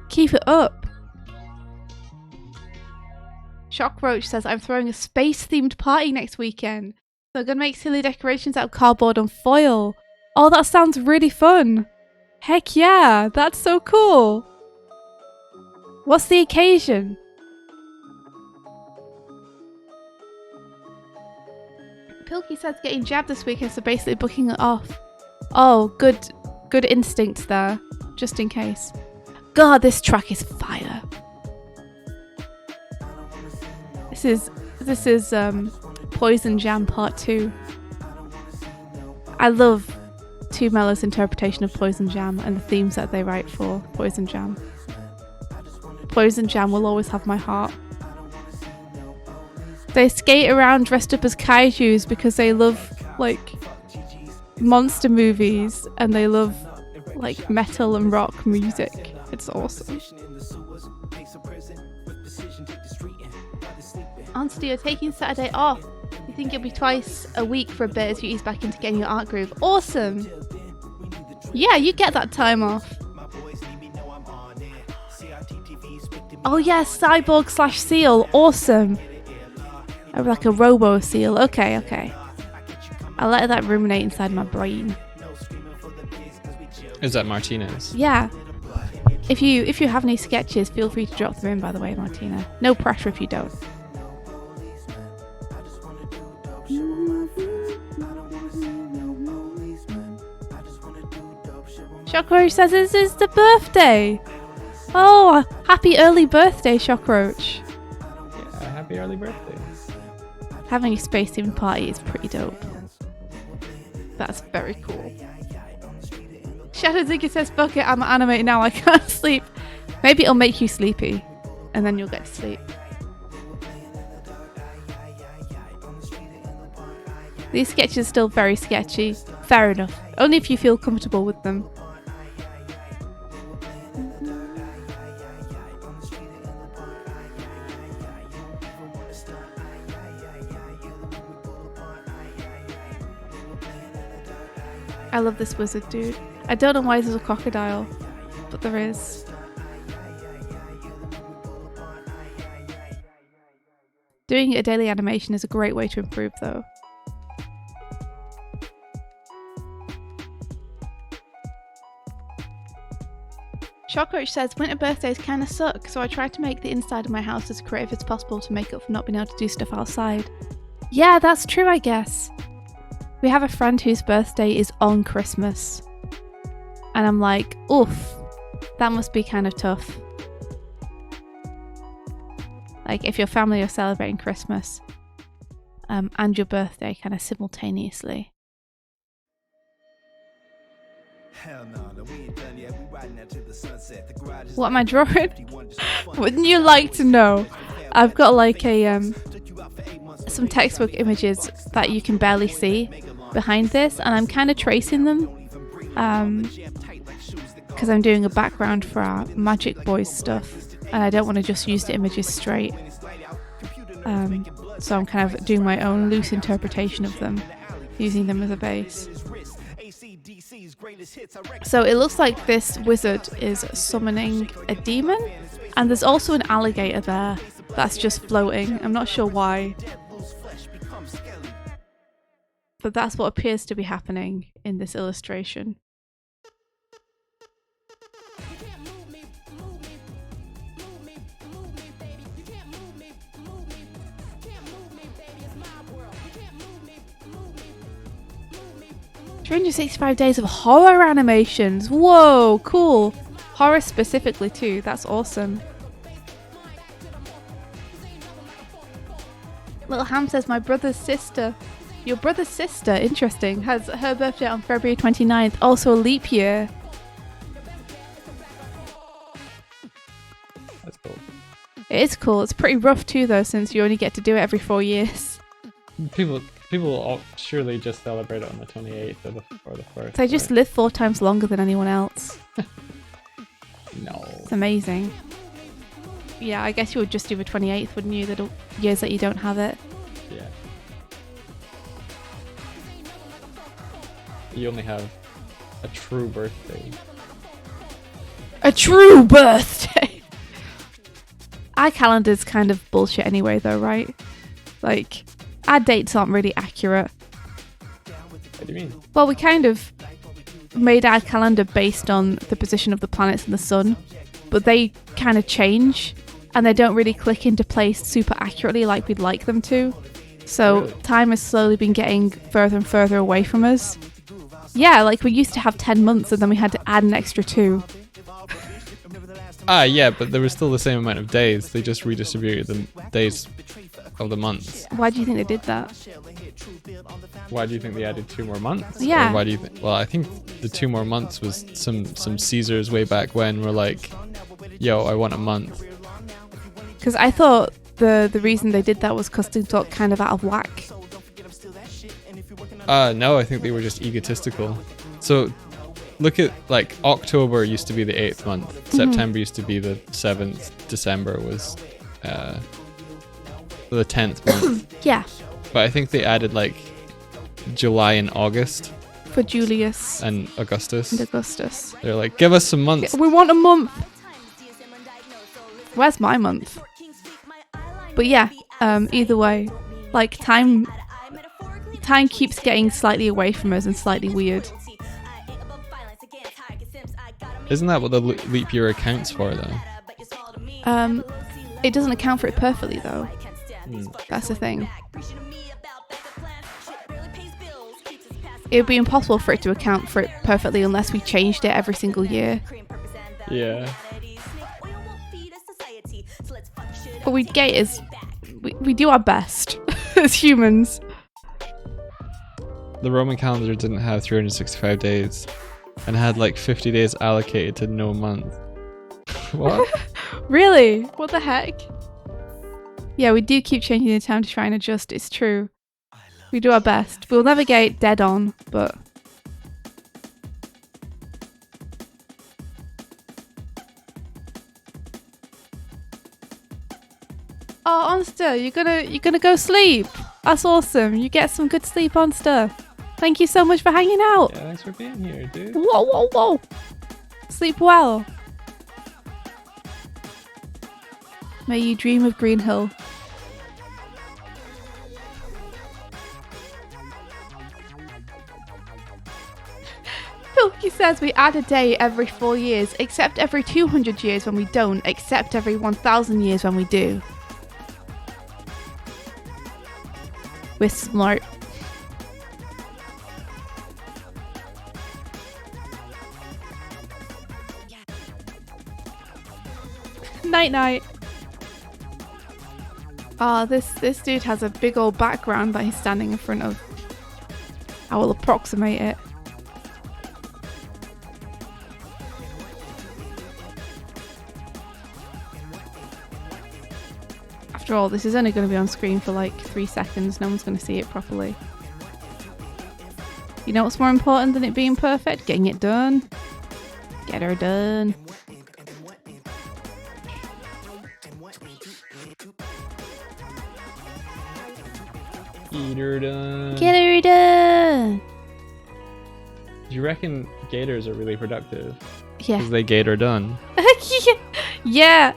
Keep it up. Shockroach says, I'm throwing a space-themed party next weekend. So I'm going to make silly decorations out of cardboard and foil. Oh, that sounds really fun. Heck yeah, that's so cool. What's the occasion? Pilkey says getting jabbed this weekend, so basically booking it off. Oh, good instinct there, just in case. God, this track is fire. This is Poison Jam Part 2. I love Two Mellow's interpretation of Poison Jam and the themes that they write for Poison Jam. Poison Jam will always have my heart. They skate around dressed up as kaijus because they love, like, monster movies and they love, like, metal and rock music. It's awesome. Answer, you're taking Saturday off. You think it'll be twice a week for a bit as you ease back into getting your art groove. Awesome! Yeah, you get that time off. Oh yeah, Cyborg / Seal. Awesome. Oh, like a Robo Seal. Okay. I'll let that ruminate inside my brain. Is that Martinez? Yeah. If you have any sketches, feel free to drop them in, by the way, Martina. No pressure if you don't. Shockroach says this is the birthday. Oh, happy early birthday, Shockroach. Yeah, happy early birthday. Having a space-themed party is pretty dope. That's very cool. Shadow Ziggy says, fuck it, I'm animated now, I can't sleep. Maybe it'll make you sleepy, and then you'll get to sleep. These sketches are still very sketchy. Fair enough. Only if you feel comfortable with them. I love this wizard dude. I don't know why there's a crocodile, but there is. Doing a daily animation is a great way to improve though. Shockroach says, winter birthdays kinda suck, so I try to make the inside of my house as creative as possible to make up for not being able to do stuff outside. Yeah, that's true, I guess. We have a friend whose birthday is on Christmas. And I'm like, oof, that must be kind of tough. Like, if your family are celebrating Christmas and your birthday kind of simultaneously. What am I drawing? Wouldn't you like to know? I've got like a some textbook images that you can barely see behind this, and I'm kind of tracing them because I'm doing a background for our Magic Boys stuff, and I don't want to just use the images straight. So I'm kind of doing my own loose interpretation of them, using them as a base. So it looks like this wizard is summoning a demon, and there's also an alligator there that's just floating. I'm not sure why, but that's what appears to be happening in this illustration. "365 days of horror animations. Whoa, cool. Horror specifically too. That's awesome." Little Ham says, "My brother's sister." Your brother's sister, interesting, has her birthday on February 29th, also a leap year. That's cool. It is cool. It's pretty rough too though, since you only get to do it every 4 years. People all surely just celebrate it on the 28th or the 1st. They just live 4 times longer than anyone else. No. It's amazing. Yeah, I guess you would just do the 28th, wouldn't you? The years that you don't have it. Yeah. You only have a true birthday. A true birthday! Our calendar's kind of bullshit anyway though, right? Like, our dates aren't really accurate. What do you mean? Well, we kind of made our calendar based on the position of the planets and the sun, but they kind of change and they don't really click into place super accurately like we'd like them to. So Really? Time has slowly been getting further and further away from us. Yeah, like we used to have 10 months and then we had to add an extra 2. Yeah, but there was still the same amount of days. They just redistributed the days of the months. Why do you think they did that? Why do you think they added 2 more months? Yeah. Or why do you think? Well, I think the 2 more months was some Caesars way back when were like, "Yo, I want a month." Because I thought the reason they did that was because they got kind of out of whack. No, I think they were just egotistical. So look at, like, October used to be the 8th month. September used to be the 7th. December was the 10th month. Yeah, But I think they added like July and August for Julius and Augustus. and Augustus. They're like, give us some months. We want a month. Where's my month? But yeah, either way, like time keeps getting slightly away from us and slightly weird. Isn't that what the leap year accounts for, though? It doesn't account for it perfectly though. That's the thing. It would be impossible for it to account for it perfectly unless we changed it every single year. Yeah. What we get is we do our best as humans. The Roman calendar didn't have 365 days and had like 50 days allocated to no month. What? Really? What the heck? Yeah, we do keep changing the time to try and adjust, it's true. We do our best. We'll never get it dead on, but... Oh, Onster, you're gonna go sleep. That's awesome. You get some good sleep, Onster. Thank you so much for hanging out. Yeah, thanks for being here, dude. Whoa, whoa, whoa. Sleep well. May you dream of Green Hill. Pilky says we add a day every 4 years, except every 200 years when we don't, except every 1,000 years when we do. We're smart. Night night. Ah, this dude has a big old background that he's standing in front of. I will approximate it. After all, this is only going to be on screen for like 3 seconds. No one's going to see it properly. You know what's more important than it being perfect? Getting it done. Get her done. Get her done. Get her done. Do you reckon gators are really productive? Yeah. Because they gator done. Yeah.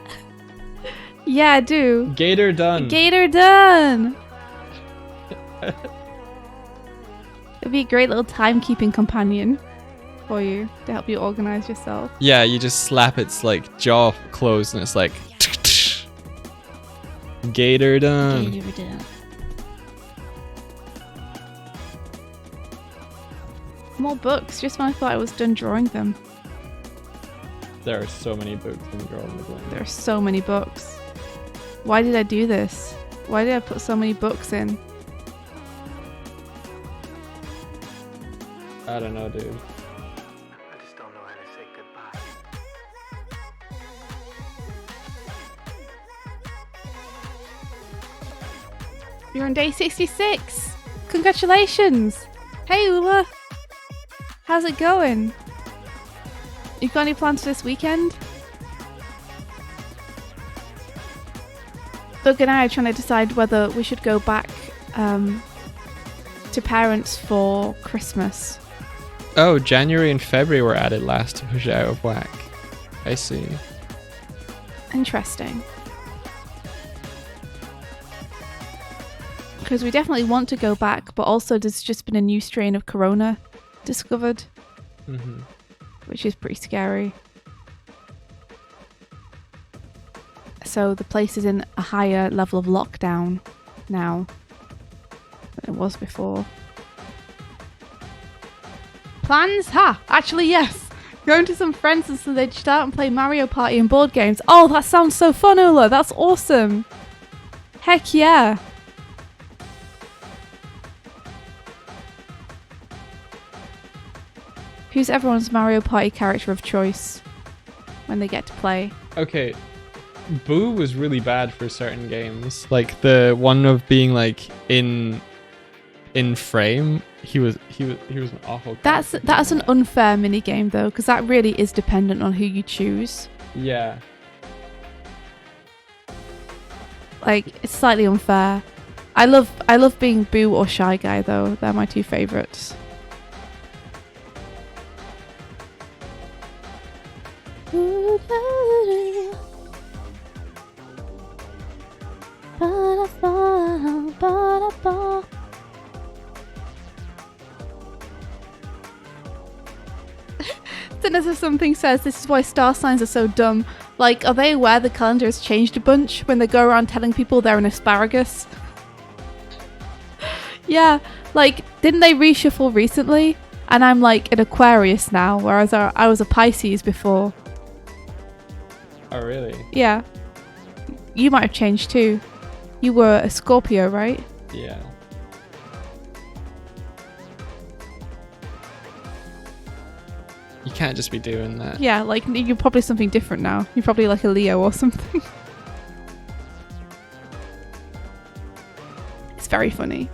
Yeah, I do. Gator done. Gator done. It'd be a great little timekeeping companion for you to help you organize yourself. Yeah, you just slap its like jaw closed and it's like gator done. Gator done. More books, just when I thought I was done drawing them. There are so many books in Girl in the Glen. There are so many books. Why did I do this? Why did I put so many books in? I don't know, dude. I just don't know how to say goodbye. You're on day 66! Congratulations! Hey Ula! How's it going? You got any plans for this weekend? Doug and I are trying to decide whether we should go back to parents for Christmas. Oh, January and February were added last to push it out of whack. I see. Interesting. Because we definitely want to go back, but also there's just been a new strain of corona discovered, which is pretty scary. So the place is in a higher level of lockdown now than it was before. Plans? Ha! Actually, yes. Going to some friends and so they'd start and play Mario Party and board games. Oh, that sounds so fun, Ula. That's awesome. Heck yeah. Who's everyone's Mario Party character of choice when they get to play? Okay. Boo was really bad for certain games. Like the one of being like in frame. He was an awful character. That's an unfair mini game though, because that really is dependent on who you choose. Yeah. Like it's slightly unfair. I love being Boo or Shy Guy though. They're my two favorites. Then as if something says this is why star signs are so dumb. Like, are they aware the calendar has changed a bunch when they go around telling people they're an asparagus? Yeah, like, didn't they reshuffle recently? And I'm like an Aquarius now, whereas I was a Pisces before. Oh, really? Yeah. You might have changed too. You were a Scorpio, right? Yeah. You can't just be doing that. Yeah, like you're probably something different now. You're probably like a Leo or something. It's very funny.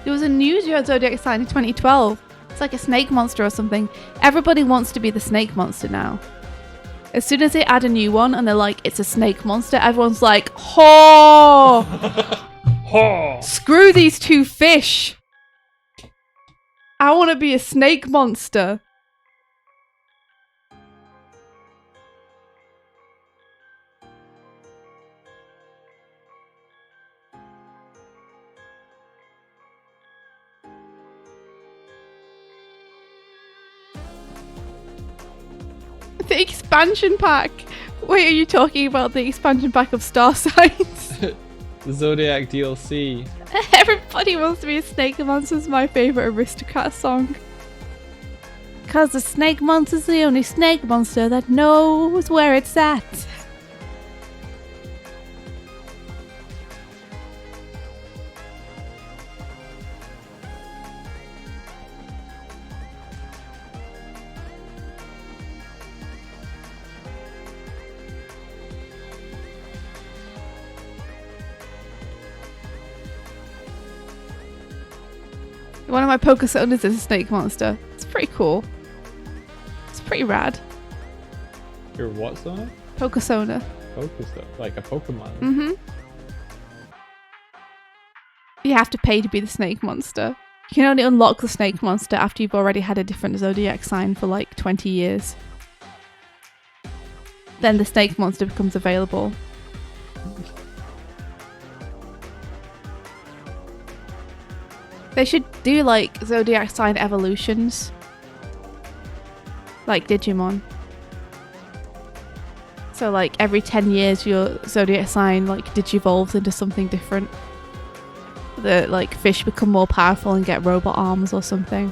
There was a new zodiac sign in 2012. It's like a snake monster or something. Everybody wants to be the snake monster now. As soon as they add a new one and they're like, it's a snake monster, everyone's like, ho! Screw these two fish! I want to be a snake monster. The expansion pack. Wait, are you talking about the expansion pack of star signs? The Zodiac DLC. Everybody wants to be a snake monster's my favorite Aristocrat song. Cause the snake monster's the only snake monster that knows where it's at. One of my Pokesonas is a snake monster. It's pretty cool. It's pretty rad. Your what Sona? Pokesona. Pokestone, like a Pokemon. Mm-hmm. You have to pay to be the snake monster. You can only unlock the snake monster after you've already had a different zodiac sign for like 20 years. Then the snake monster becomes available. They should do like zodiac sign evolutions. Like Digimon. So like every 10 years your zodiac sign like digivolves into something different. The like fish become more powerful and get robot arms or something.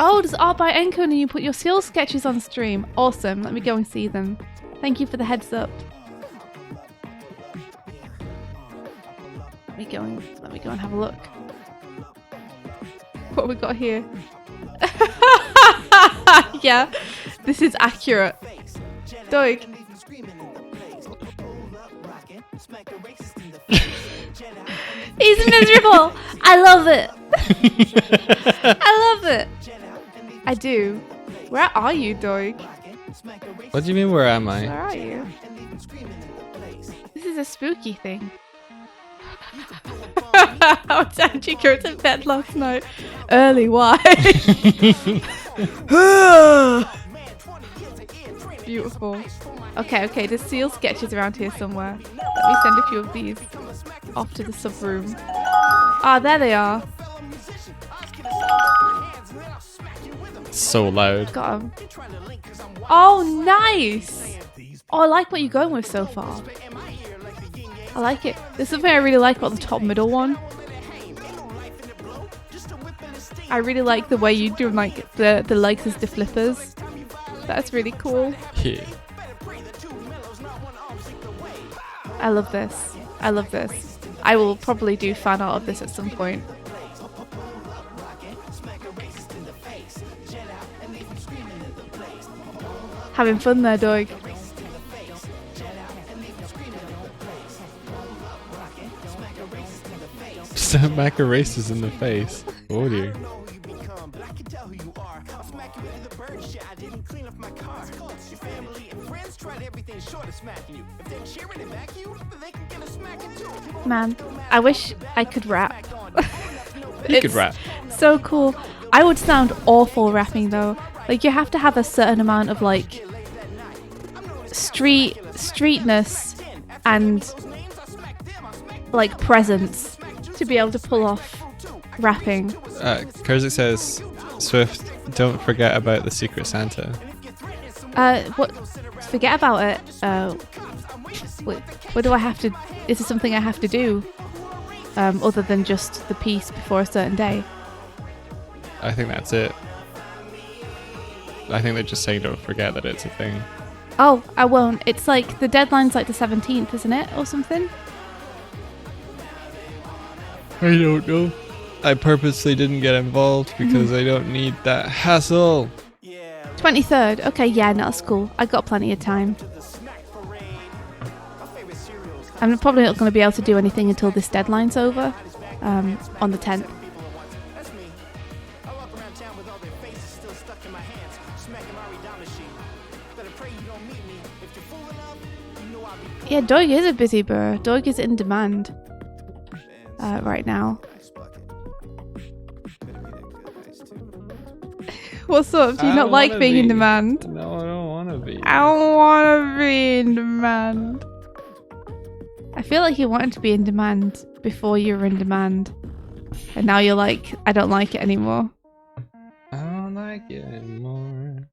Oh, there's art by Enko and you put your seal sketches on stream. Awesome. Let me go and see them. Thank you for the heads up. Let me go and have a look. What we got here? Yeah, this is accurate. Doig. He's miserable. I love it. I love it. I do. Where are you, Doig? What do you mean, where am I? Where are you? This is a spooky thing. I was actually going to bed last night. Early, why? Beautiful. Okay, there's seal sketches around here somewhere. Let me send a few of these off to the sub room. Ah, there they are. So loud. Got 'em. Oh, nice! Oh, I like what you're going with so far. I like it. There's something I really like about the top middle one. I really like the way you do like the legs as the flippers. That's really cool. Yeah. I love this. I love this. I will probably do fan art of this at some point. Having fun there, Doig. Smack a racist in the face. Oh dear. Man, I wish I could rap. You could rap. So cool. I would sound awful rapping though. Like you have to have a certain amount of like streetness and like presence to be able to pull off rapping. Kurzik says, Swift, don't forget about the Secret Santa. What? Forget about it. What do I have to? Is it something I have to do? Other than just the piece before a certain day? I think that's it. I think they're just saying don't forget that it's a thing. Oh, I won't. It's like the deadline's like the 17th, isn't it? Or something? I don't know. I purposely didn't get involved because I don't need that hassle. 23rd. Okay, yeah, no, that's cool. I got plenty of time. I'm probably not going to be able to do anything until this deadline's over, on the 10th. Yeah, Doig is a busy bird. Doig is in demand right now. What's up? Do you not like being in demand? No, I don't want to be. I don't want to be in demand. I feel like you wanted to be in demand before you were in demand. And now you're like, I don't like it anymore. I don't like it anymore.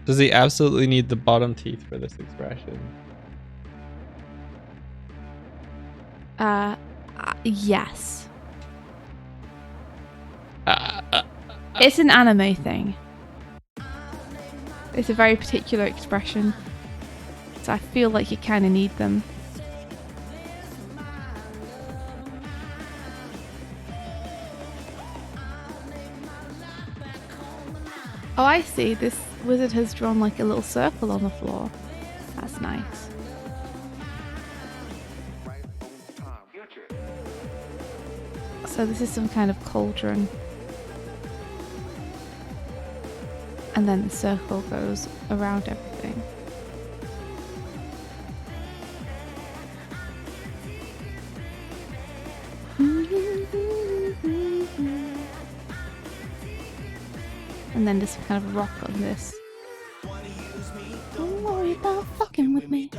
Does he absolutely need the bottom teeth for this expression? Yes. It's an anime thing. It's a very particular expression. So I feel like you kind of need them. Oh, I see. This wizard has drawn like a little circle on the floor. That's nice. So this is some kind of cauldron. And then the circle goes around everything. And then just kind of rock on this. Don't worry about fucking with me.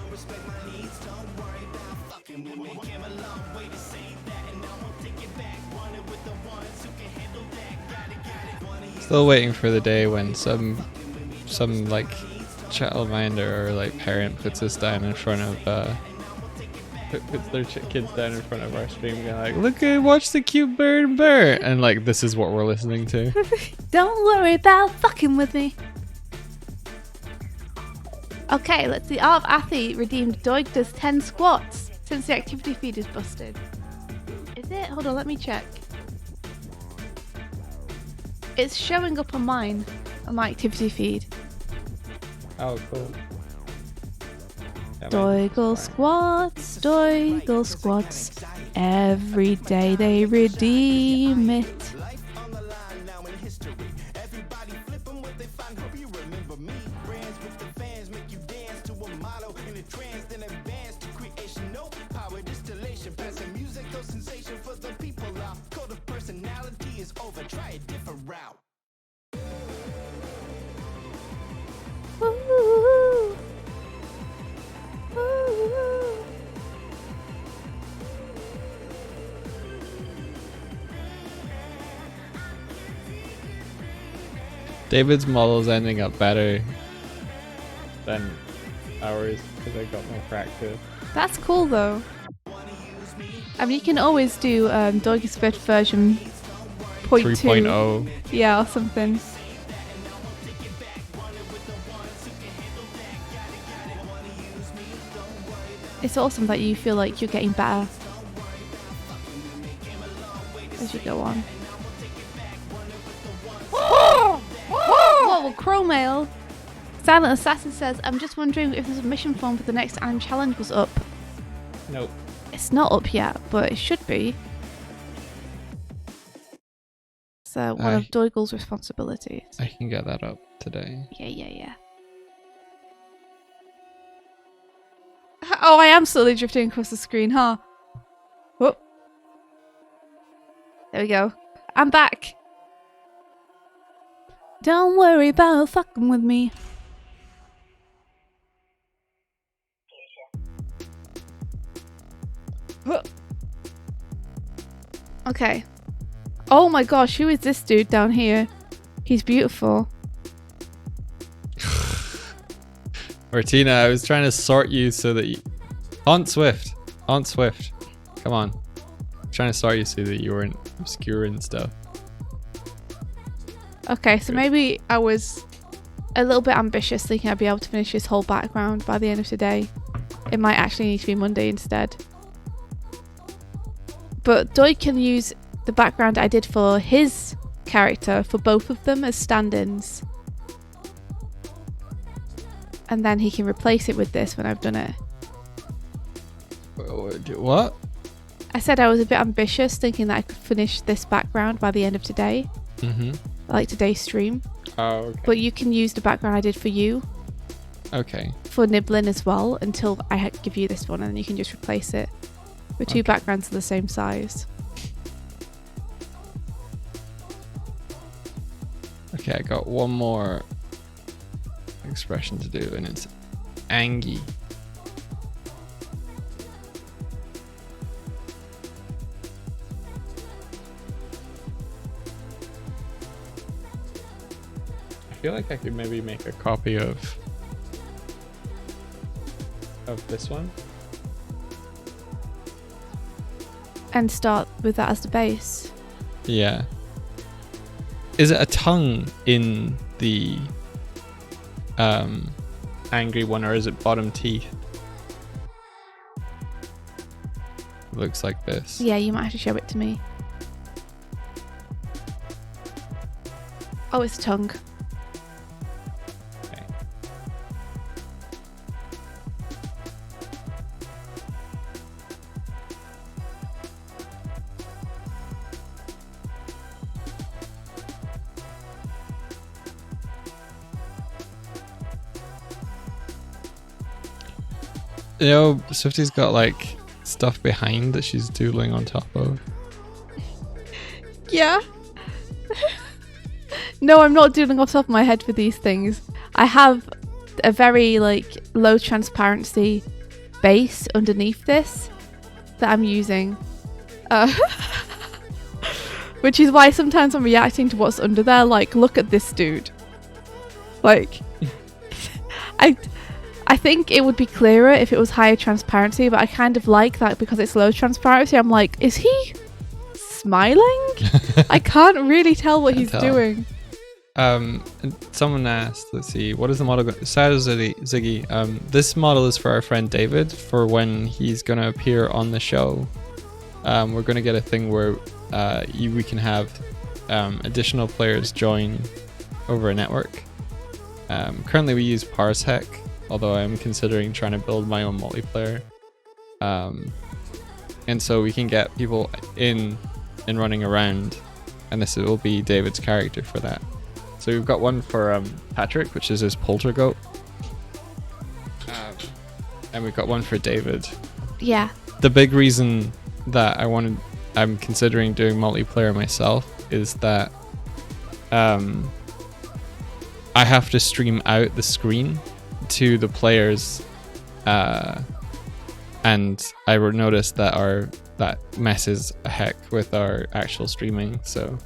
Still waiting for the day when some like childminder or like parent puts us down in front of puts their kids down in front of our stream, going like, look at, watch the cute bird, and like this is what we're listening to. Don't worry about fucking with me. Okay, let's see. Art of Athi redeemed. Doig does 10 squats since the activity feed is busted. Is it? Hold on, let me check. It's showing up on mine, on my activity feed. Oh, cool. Doigle squats, every day they redeem it. Ooh. Ooh. David's model's ending up better than ours because I got more practice. That's cool though. I mean, you can always do Doig's Fifth version 0.2. 3.0. Yeah, or something. It's awesome that you feel like you're getting better as you go on. Whoa, Chromail! Silent Assassin says, I'm just wondering if the submission form for the next Anime Challenge was up. Nope. It's not up yet, but it should be. So one of Doigle's responsibilities. I can get that up today. Yeah. Oh, I am slowly drifting across the screen, huh? Whoop. There we go. I'm back. Don't worry about fucking with me. Okay. Oh my gosh, who is this dude down here? He's beautiful. Martina, I was trying to sort you so that you... Aunt Swift. Come on. I'm trying to sort you so that you weren't obscure and stuff. Okay, so maybe I was a little bit ambitious, thinking I'd be able to finish this whole background by the end of today. It might actually need to be Monday instead. But Doi can use the background I did for his character for both of them as stand-ins. And then he can replace it with this when I've done it. What? I said I was a bit ambitious, thinking that I could finish this background by the end of today. Mm-hmm. Like today's stream. Oh, okay. But you can use the background I did for you. Okay. For nibbling as well, until I give you this one, and then you can just replace it. The two backgrounds are the same size. Okay, I got one more expression to do, and it's angy. I feel like I could maybe make a copy of this one. And start with that as the base. Yeah. Is it a tongue in the angry one, or is it bottom teeth? It looks like this. Yeah, you might have to show it to me. Oh, it's tongue. Okay. You know, Swifty's got like stuff behind that she's doodling on top of. Yeah. No, I'm not doodling off the top of my head for these things. I have a very like low transparency base underneath this that I'm using. Which is why sometimes I'm reacting to what's under there, like, look at this dude. Like, I think it would be clearer if it was higher transparency, but I kind of like that because it's low transparency. I'm like, is he smiling? I can't really tell what he's doing. And someone asked, let's see, what is the model? Ziggy. This model is for our friend David for when he's going to appear on the show. We're going to get a thing where we can have additional players join over a network. Currently we use Parsec, although I'm considering trying to build my own multiplayer. And so we can get people in and running around, and this will be David's character for that. So we've got one for Patrick, which is his poltergoat. And we've got one for David. Yeah. The big reason that I'm considering doing multiplayer myself is that I have to stream out the screen to the players, and I noticed that that messes a heck with our actual streaming. So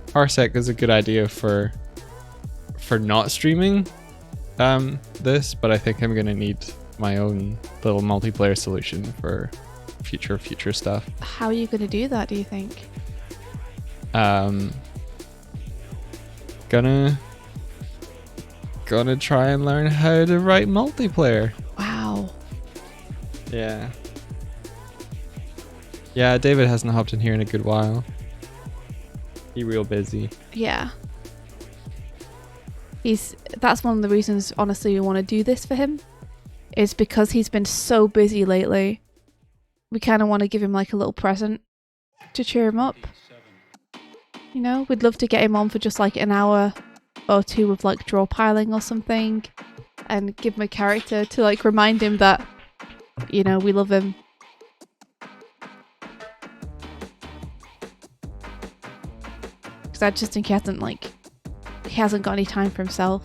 Parsec is a good idea for not streaming this, but I think I'm gonna need my own little multiplayer solution for future stuff. How are you gonna do that, do you think? Gonna try and learn how to write multiplayer. Wow. Yeah, David hasn't hopped in here in a good while. He real busy. Yeah. That's one of the reasons, honestly, we want to do this for him, is because he's been so busy lately. We kind of want to give him like a little present to cheer him up. You know, we'd love to get him on for just like an hour or two of like draw piling or something, and give him a character to like remind him that, you know, we love him. Because I just think he hasn't got any time for himself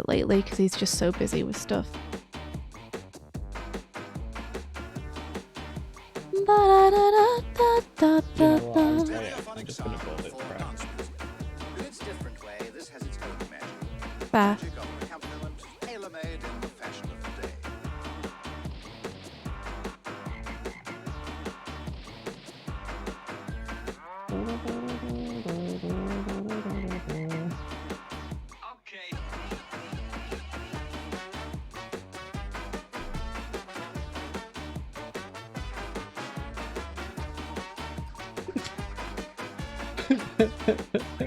lately, because he's just so busy with stuff. I'm just gonna build it correct. In its different way, this has its own magic. Fair. Magic of an accompaniment tailor-made in the fashion of the day. Okay,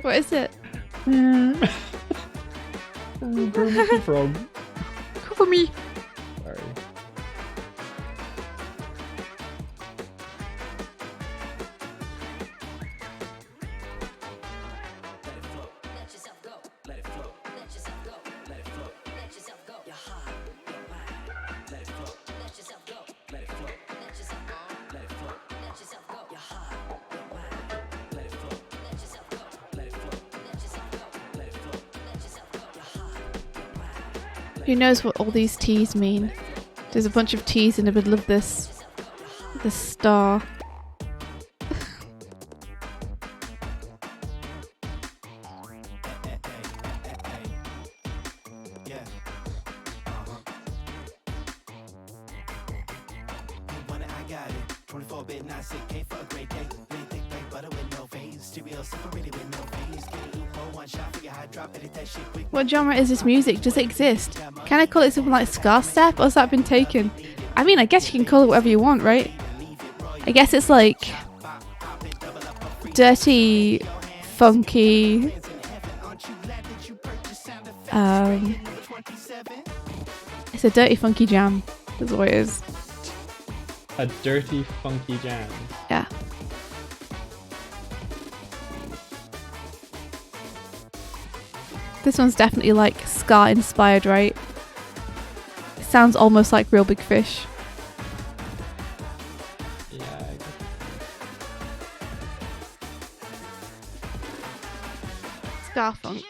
What is it? Kermit the Frog. Cover me. Sorry. Who knows what all these T's mean? There's a bunch of T's in the middle of this star. What genre is this music? Does it exist? Can I call it something like ska step, or has that been taken? I mean, I guess you can call it whatever you want, right? I guess it's like dirty, funky. It's a dirty, funky jam. That's what it is. A dirty, funky jam. Yeah. This one's definitely like ska inspired, right? It sounds almost like Real Big Fish. Yeah. Ska funk.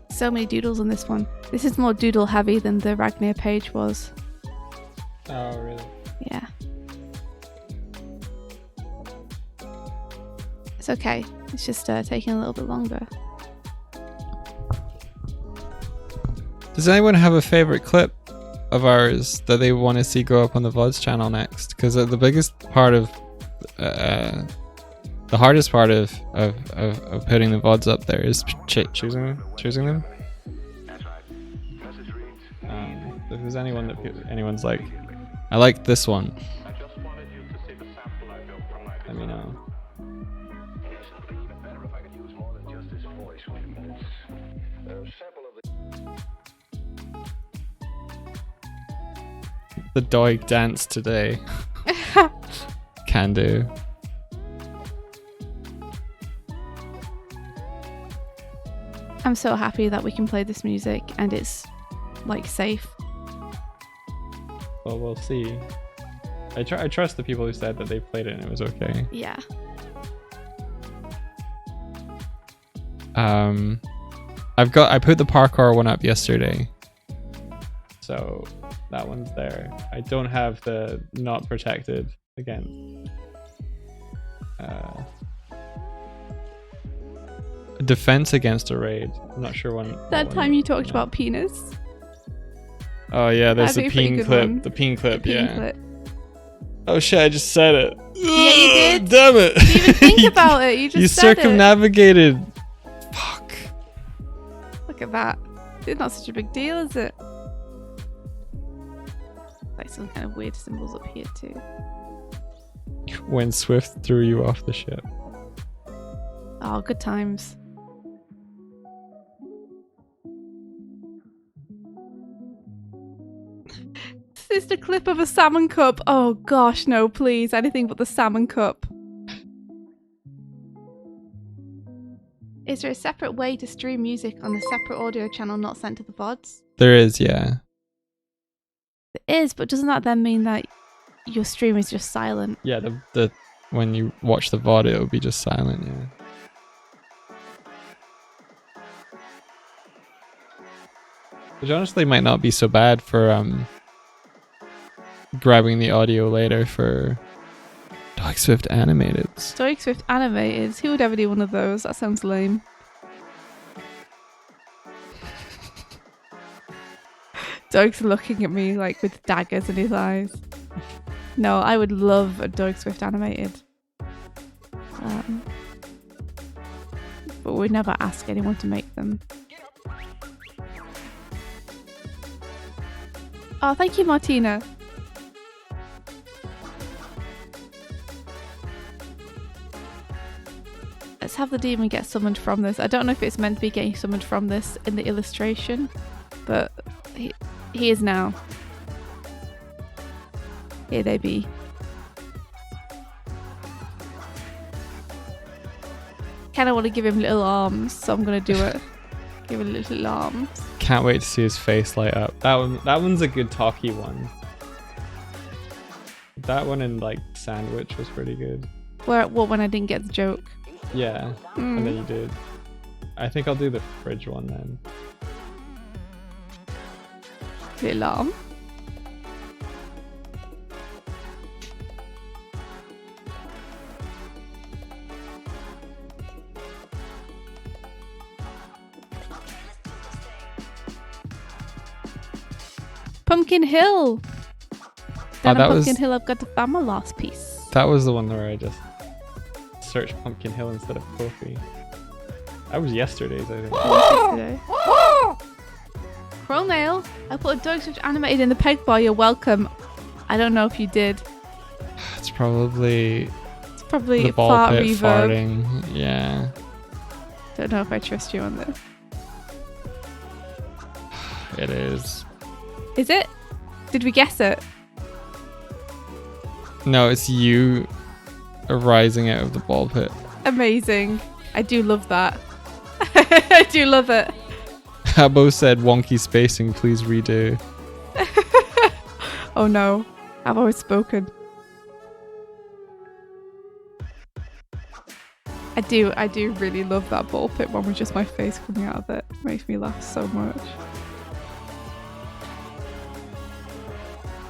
So many doodles on this one. This is more doodle heavy than the Ragnar page was. Oh, really? Yeah. It's okay. It's just taking a little bit longer. Does anyone have a favorite clip of ours that they want to see go up on the VODs channel next? Because the biggest part of, the hardest part of putting the VODs up there is choosing them. If there's anyone that anyone's like, I like this one, let me know. The dog dance today. Can do. I'm so happy that we can play this music and it's like safe. Well, we'll see. I trust the people who said that they played it and it was okay. Yeah. I put the parkour one up yesterday, so that one's there. I don't have the not protected again. Defense against a raid. I'm not sure when. That time you talked about penis. Oh yeah, there's That'd the be a peen pretty good clip. one. The peen clip, The peen yeah. clip. Oh shit, I just said it. Yeah, you did. Damn it. You didn't even think about it. You just You said it. circumnavigated. Fuck. Look at that. It's not such a big deal, is it? Like some kind of weird symbols up here too. When Swift threw you off the ship. Oh, good times. This is the clip of a salmon cup. Oh gosh, no, please. Anything but the salmon cup. Is there a separate way to stream music on the separate audio channel not sent to the VODs? There is, yeah. There is, but doesn't that then mean that your stream is just silent? Yeah, the when you watch the VOD, it'll be just silent, yeah. Which honestly might not be so bad for grabbing the audio later for Dog Swift Animated. Dog Swift Animated? Who would ever do one of those? That sounds lame. Doug's looking at me like with daggers in his eyes. No, I would love a Dog Swift Animated. But we'd never ask anyone to make them. Oh, thank you, Martina. Let's have the demon get summoned from this. I don't know if it's meant to be getting summoned from this in the illustration, but he is now. Here they be. Kind of want to give him little arms, so I'm gonna do it. Give him little arms. Can't wait to see his face light up. That one's a good talkie one. That one in like Sandwich was pretty good. What when I didn't get the joke? Yeah, and then you did. I think I'll do the fridge one then. Little arm. Pumpkin Hill. Down at Pumpkin Hill, I've got to find my last piece. That was the one where I just searched Pumpkin Hill instead of Kofi. That was yesterday's, I think. Yesterday. Chrome Mail. I put a Dog Swift Animated in the peg bar. You're welcome. I don't know if you did. It's probably the ball fart pit reverb. farting. Yeah. Don't know if I trust you on this. It is. Is it? Did we guess it? No, it's you arising out of the ball pit. Amazing. I do love that. I do love it. Habbo said wonky spacing, please redo. Oh no. I've always spoken. I do really love that ball pit one with just my face coming out of it. It makes me laugh so much.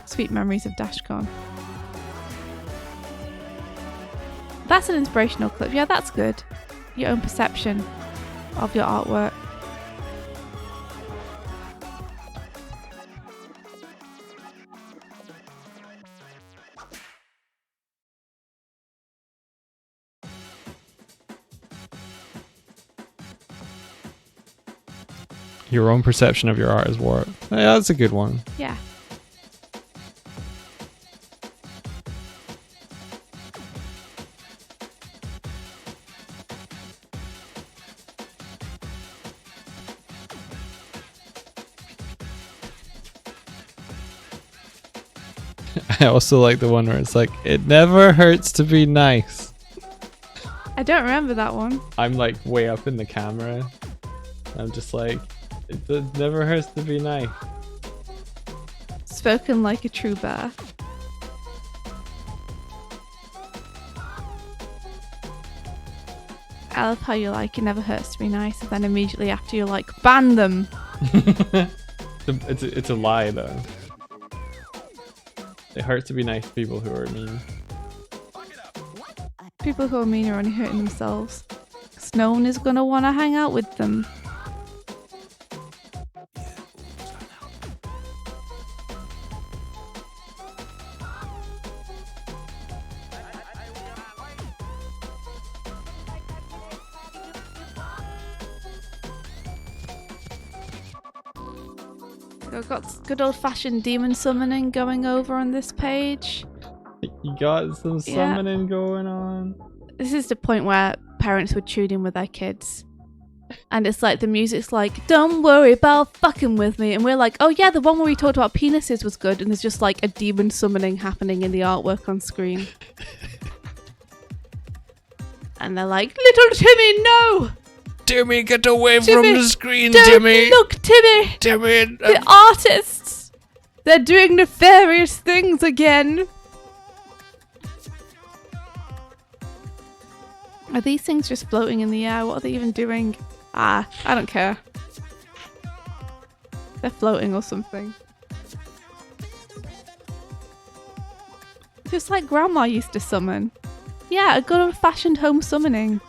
Sweet memories of DashCon. That's an inspirational clip. Yeah, that's good. Your own perception of your artwork. Your own perception of your art is work. Yeah, that's a good one. Yeah. I also like the one where it's like, it never hurts to be nice. I don't remember that one. I'm like way up in the camera. I'm just like, it never hurts to be nice. Spoken like a true bear. I love how you're like, it never hurts to be nice, and then immediately after you're like, ban them. It's a lie though. It hurts to be nice to people who are mean. People who are mean are only hurting themselves. Because no one is going to want to hang out with them. I've got good old-fashioned demon summoning going over on this page. You got some summoning going on. This is the point where parents would tune in with their kids. And it's like, the music's like, don't worry about fucking with me. And we're like, oh yeah, the one where we talked about penises was good. And there's just like a demon summoning happening in the artwork on screen. And they're like, little Timmy, no! Timmy, get away Timmy, from the screen, don't Timmy! Look, Timmy! Timmy! The artists! They're doing nefarious things again! Are these things just floating in the air? What are they even doing? I don't care. They're floating or something. Just like Grandma used to summon. Yeah, a good old-fashioned home summoning.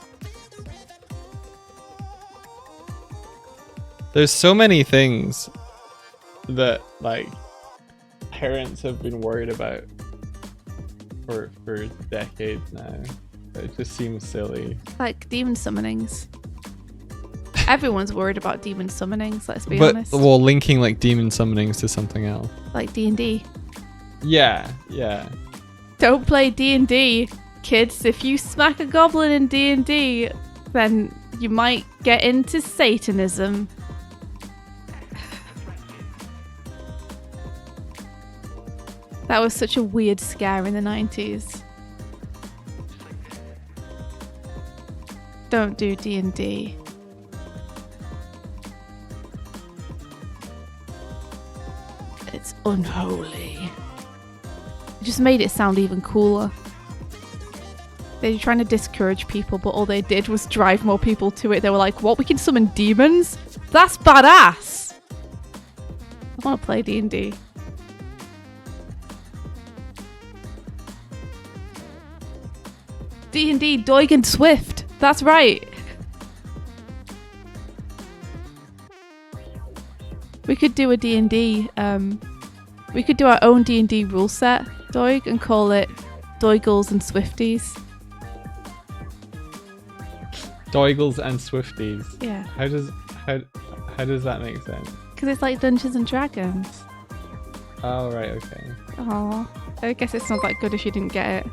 There's so many things that, like, parents have been worried about for decades now. It just seems silly. Like demon summonings. Everyone's worried about demon summonings, let's be But, honest. well, linking, like, demon summonings to something else. Like D&D. Yeah. Don't play D&D, kids. If you smack a goblin in D&D, then you might get into Satanism. That was such a weird scare in the 90s. Don't do D&D. It's unholy. It just made it sound even cooler. They were trying to discourage people, but all they did was drive more people to it. They were like, what, we can summon demons? That's badass! I want to play D&D. D&D, Doig and Swift. That's right. We could do a D&D. We could do our own D&D rule set, Doig, and call it Doigles and Swifties. Doigles and Swifties. Yeah. How does that make sense? Because it's like Dungeons and Dragons. Oh, right, okay. Oh, I guess it's not that good if you didn't get it.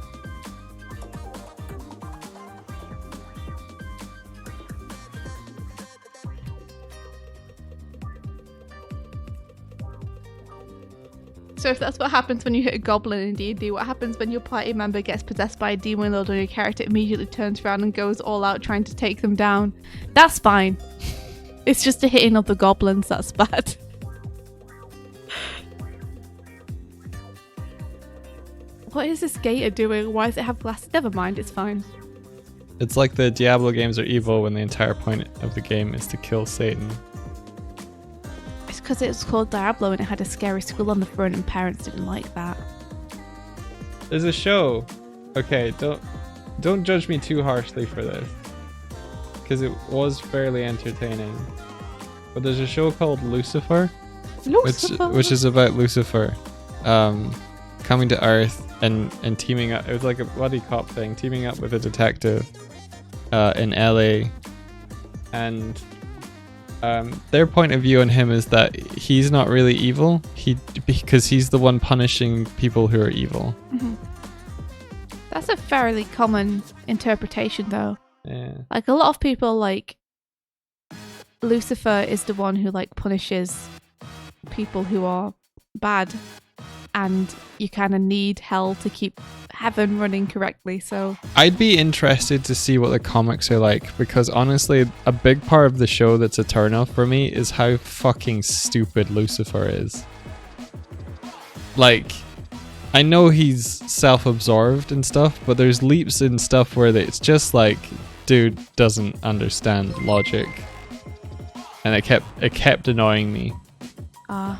So if that's what happens when you hit a goblin in D&D, what happens when your party member gets possessed by a demon lord and your character immediately turns around and goes all out trying to take them down? That's fine. It's just the hitting of the goblins that's bad. What is this gator doing? Why does it have glasses? Never mind, it's fine. It's like the Diablo games are evil when the entire point of the game is to kill Satan. It's because it was called Diablo and it had a scary skull on the front and parents didn't like that. There's a show. Okay, don't judge me too harshly for this, because it was fairly entertaining. But there's a show called Lucifer, which is about Lucifer coming to Earth and teaming up. It was like a buddy cop thing, teaming up with a detective in LA, and their point of view on him is that he's not really evil, because he's the one punishing people who are evil. Mm-hmm. That's a fairly common interpretation, though. Yeah. Like, a lot of people, like, Lucifer is the one who, like, punishes people who are bad, and you kind of need hell to keep heaven running correctly, so... I'd be interested to see what the comics are like, because honestly, a big part of the show that's a turn-off for me is how fucking stupid Lucifer is. Like, I know he's self-absorbed and stuff, but there's leaps in stuff where it's just like, dude doesn't understand logic. And it kept annoying me.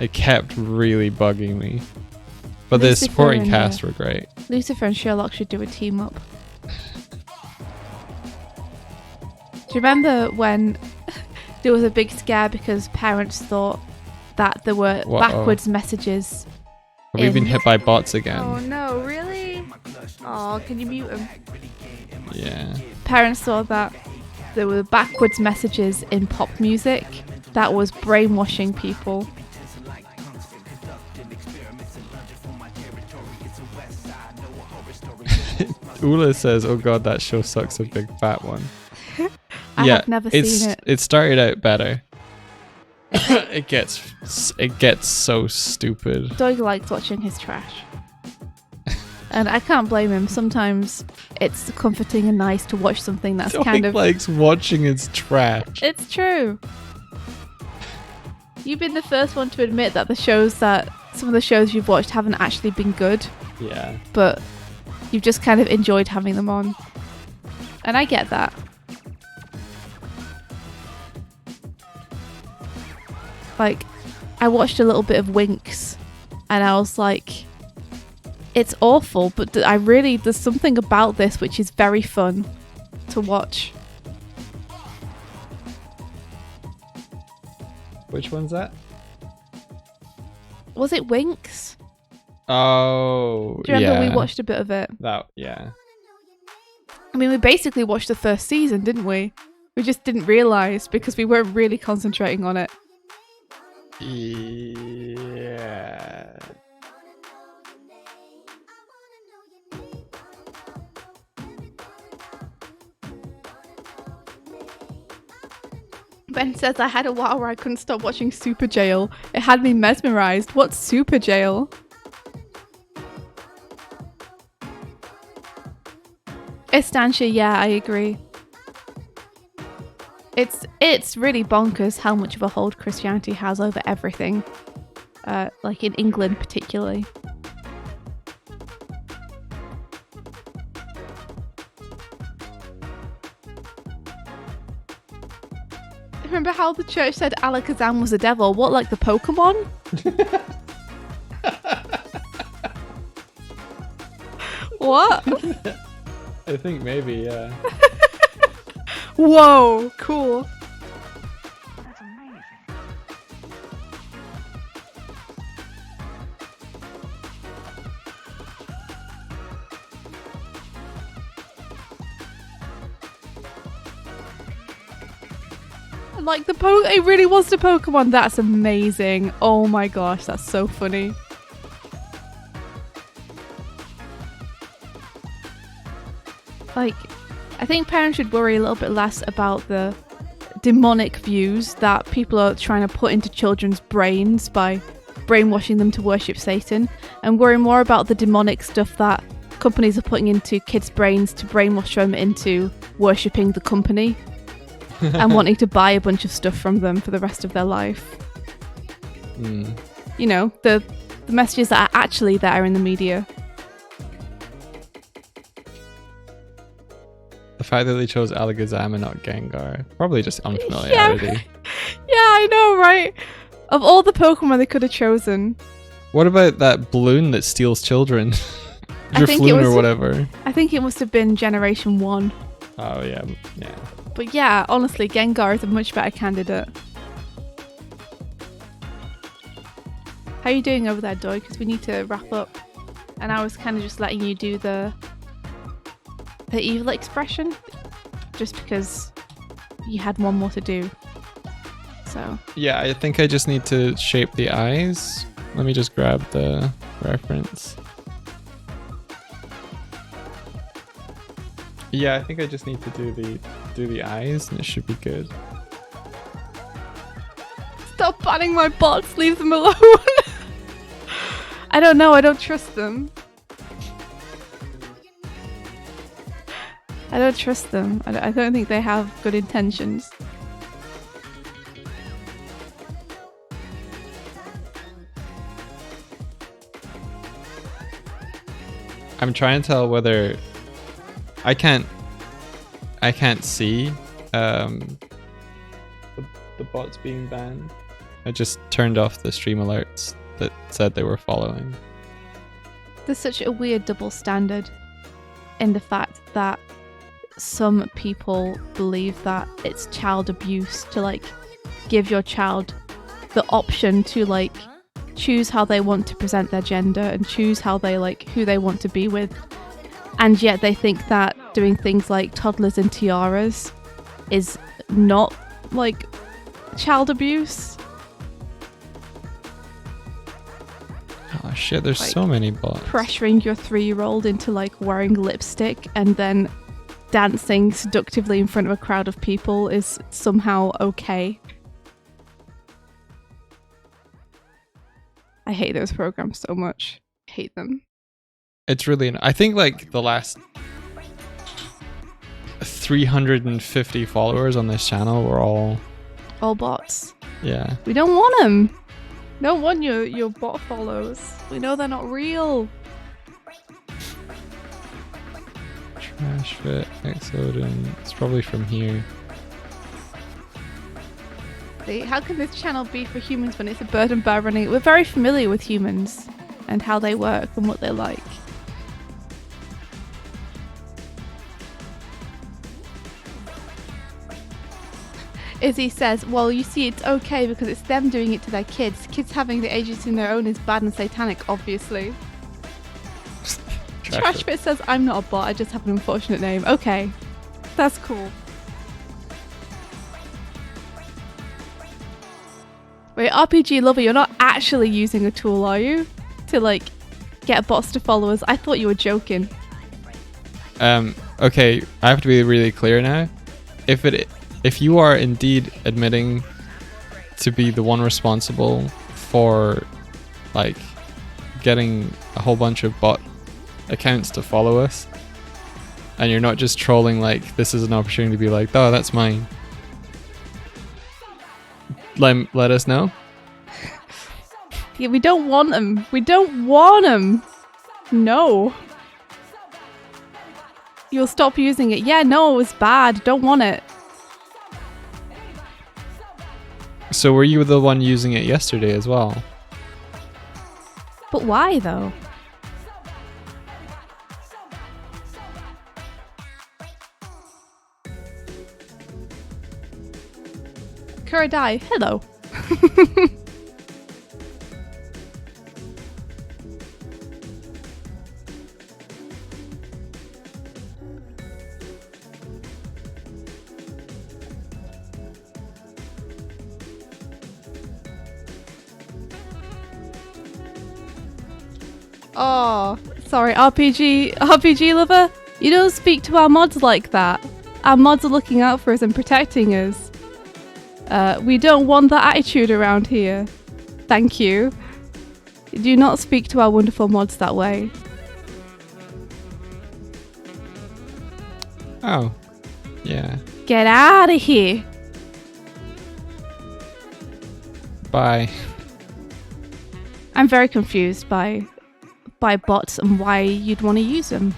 It kept really bugging me. But the Lucifer supporting cast were great. Lucifer and Sherlock should do a team up. Do you remember when there was a big scare because parents thought that there were backwards messages? Have we been hit by bots again? Oh no, really? Oh, can you mute them? Yeah. Parents thought that there were backwards messages in pop music that was brainwashing people. Ula says, "Oh God, that show sucks." A big fat one. I have never seen it. It started out better. it gets so stupid. Doig likes watching his trash. And I can't blame him. Sometimes it's comforting and nice to watch something that's kind of... likes watching his trash. It's true. You've been the first one to admit that some of the shows you've watched haven't actually been good. Yeah. But you've just kind of enjoyed having them on. And I get that. Like, I watched a little bit of Winx and I was like... It's awful, but there's something about this which is very fun to watch. Which one's that? Was it Winx? Oh, Do you remember we watched a bit of it? Yeah. I mean, we basically watched the first season, didn't we? We just didn't realise because we weren't really concentrating on it. Yeah. Ben says, I had a while where I couldn't stop watching Super Jail. It had me mesmerised. What's Super Jail? Estancia, yeah, I agree. It's really bonkers how much of a hold Christianity has over everything. Like in England particularly. Remember how the church said Alakazam was the devil? What, like the Pokemon? What? I think maybe, yeah. Whoa, cool. That's amazing. Like it really was the Pokemon. That's amazing. Oh my gosh, that's so funny. Like, I think parents should worry a little bit less about the demonic views that people are trying to put into children's brains by brainwashing them to worship Satan, and worry more about the demonic stuff that companies are putting into kids' brains to brainwash them into worshipping the company. And wanting to buy a bunch of stuff from them for the rest of their life. Mm. You know, the messages that are actually there in the media. The fact that they chose Alakazam and not Gengar, probably just unfamiliarity. Yeah, I know, right? Of all the Pokemon they could have chosen. What about that balloon that steals children? Drifloon or whatever. I think it must have been Generation 1. Oh, yeah. But yeah, honestly, Gengar is a much better candidate. How are you doing over there, Doy? Because we need to wrap up. And I was kind of just letting you do the evil expression. Just because you had one more to do. So. Yeah, I think I just need to shape the eyes. Let me just grab the reference. Yeah, I think I just need to do the eyes and it should be good. Stop banning my bots, leave them alone. I don't know, I don't trust them. I don't trust them. I don't think they have good intentions. I'm trying to tell whether I can't see the bots being banned. I just turned off the stream alerts that said they were following. There's such a weird double standard in the fact that some people believe that it's child abuse to like give your child the option to like choose how they want to present their gender and choose how they like who they want to be with. And yet they think that doing things like toddlers and tiaras is not like child abuse. Oh, shit, there's Like, so many bots. Pressuring your 3-year-old into like wearing lipstick and then dancing seductively in front of a crowd of people is somehow okay. I hate those programs so much. Hate them. It's really, I think like the last 350 followers on this channel were all bots. Yeah. We don't want them. Don't want your bot follows. We know they're not real. Trash Fit, Exodin. It's probably from here. See, how can this channel be for humans when it's a bird and bear running? We're very familiar with humans and how they work and what they're like. Izzy says, well, you see, it's okay because it's them doing it to their kids. Kids having the agency in their own is bad and satanic, obviously. Trashbit says, I'm not a bot, I just have an unfortunate name. Okay, that's cool. Wait, RPG Lover, you're not actually using a tool, are you? To, like, get bots to follow us? I thought you were joking. Okay, I have to be really clear now. If you are indeed admitting to be the one responsible for, like, getting a whole bunch of bot accounts to follow us, and you're not just trolling like this is an opportunity to be like, oh, that's mine, let us know. Yeah, we don't want them. We don't want them. No. You'll stop using it. Yeah, no, it was bad. Don't want it. So were you the one using it yesterday as well? But why though? Kuradai, hello. Oh, sorry, RPG Lover. You don't speak to our mods like that. Our mods are looking out for us and protecting us. We don't want that attitude around here. Thank you. Do not speak to our wonderful mods that way. Oh, yeah. Get out of here. Bye. I'm very confused by bots and why you'd want to use them.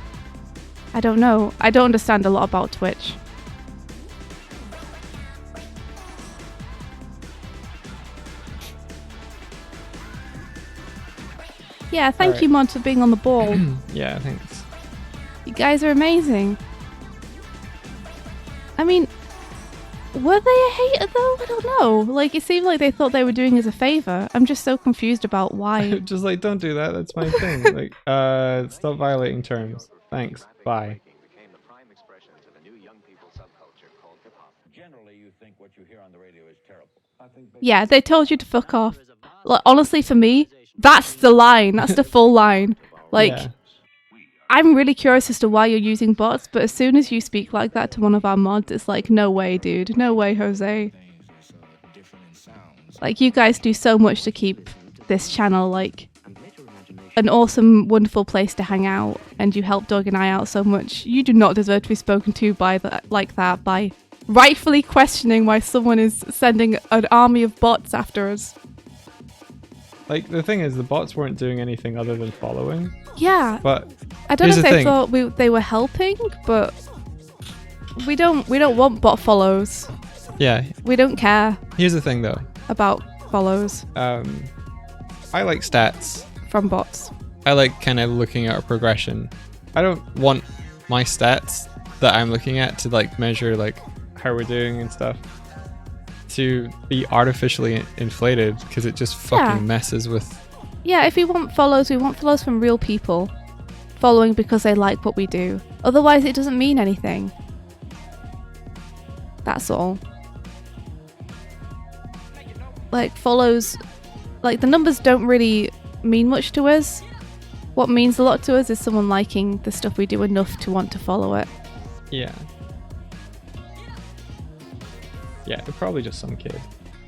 I don't know. I don't understand a lot about Twitch. Yeah, thank you, mods, for being on the ball. Yeah, thanks. You guys are amazing. I mean, were they a hater though? I don't know. Like, it seemed like they thought they were doing us a favor. I'm just so confused about why. Just like, don't do that. That's my thing. Like, stop violating terms. Thanks. Bye. Yeah, they told you to fuck off. Like, honestly, for me, that's the line. That's the full line. Like, yeah. I'm really curious as to why you're using bots, but as soon as you speak like that to one of our mods, it's like, no way, dude. No way, Jose. Like, you guys do so much to keep this channel, like, an awesome, wonderful place to hang out, and you help Dog and I out so much. You do not deserve to be spoken to by like that, by rightfully questioning why someone is sending an army of bots after us. Like, the thing is, the bots weren't doing anything other than following. Yeah. But I don't know if they thought they were helping, but we don't want bot follows. Yeah. We don't care. Here's the thing, though. About follows. I like stats. From bots. I like kind of looking at a progression. I don't want my stats that I'm looking at to, like, measure, like, how we're doing and stuff to be artificially inflated, because it just fucking messes with... Yeah, if we want follows from real people following because they like what we do. Otherwise, it doesn't mean anything. That's all. Like, follows... Like, the numbers don't really mean much to us. What means a lot to us is someone liking the stuff we do enough to want to follow it. Yeah. Yeah, probably just some kid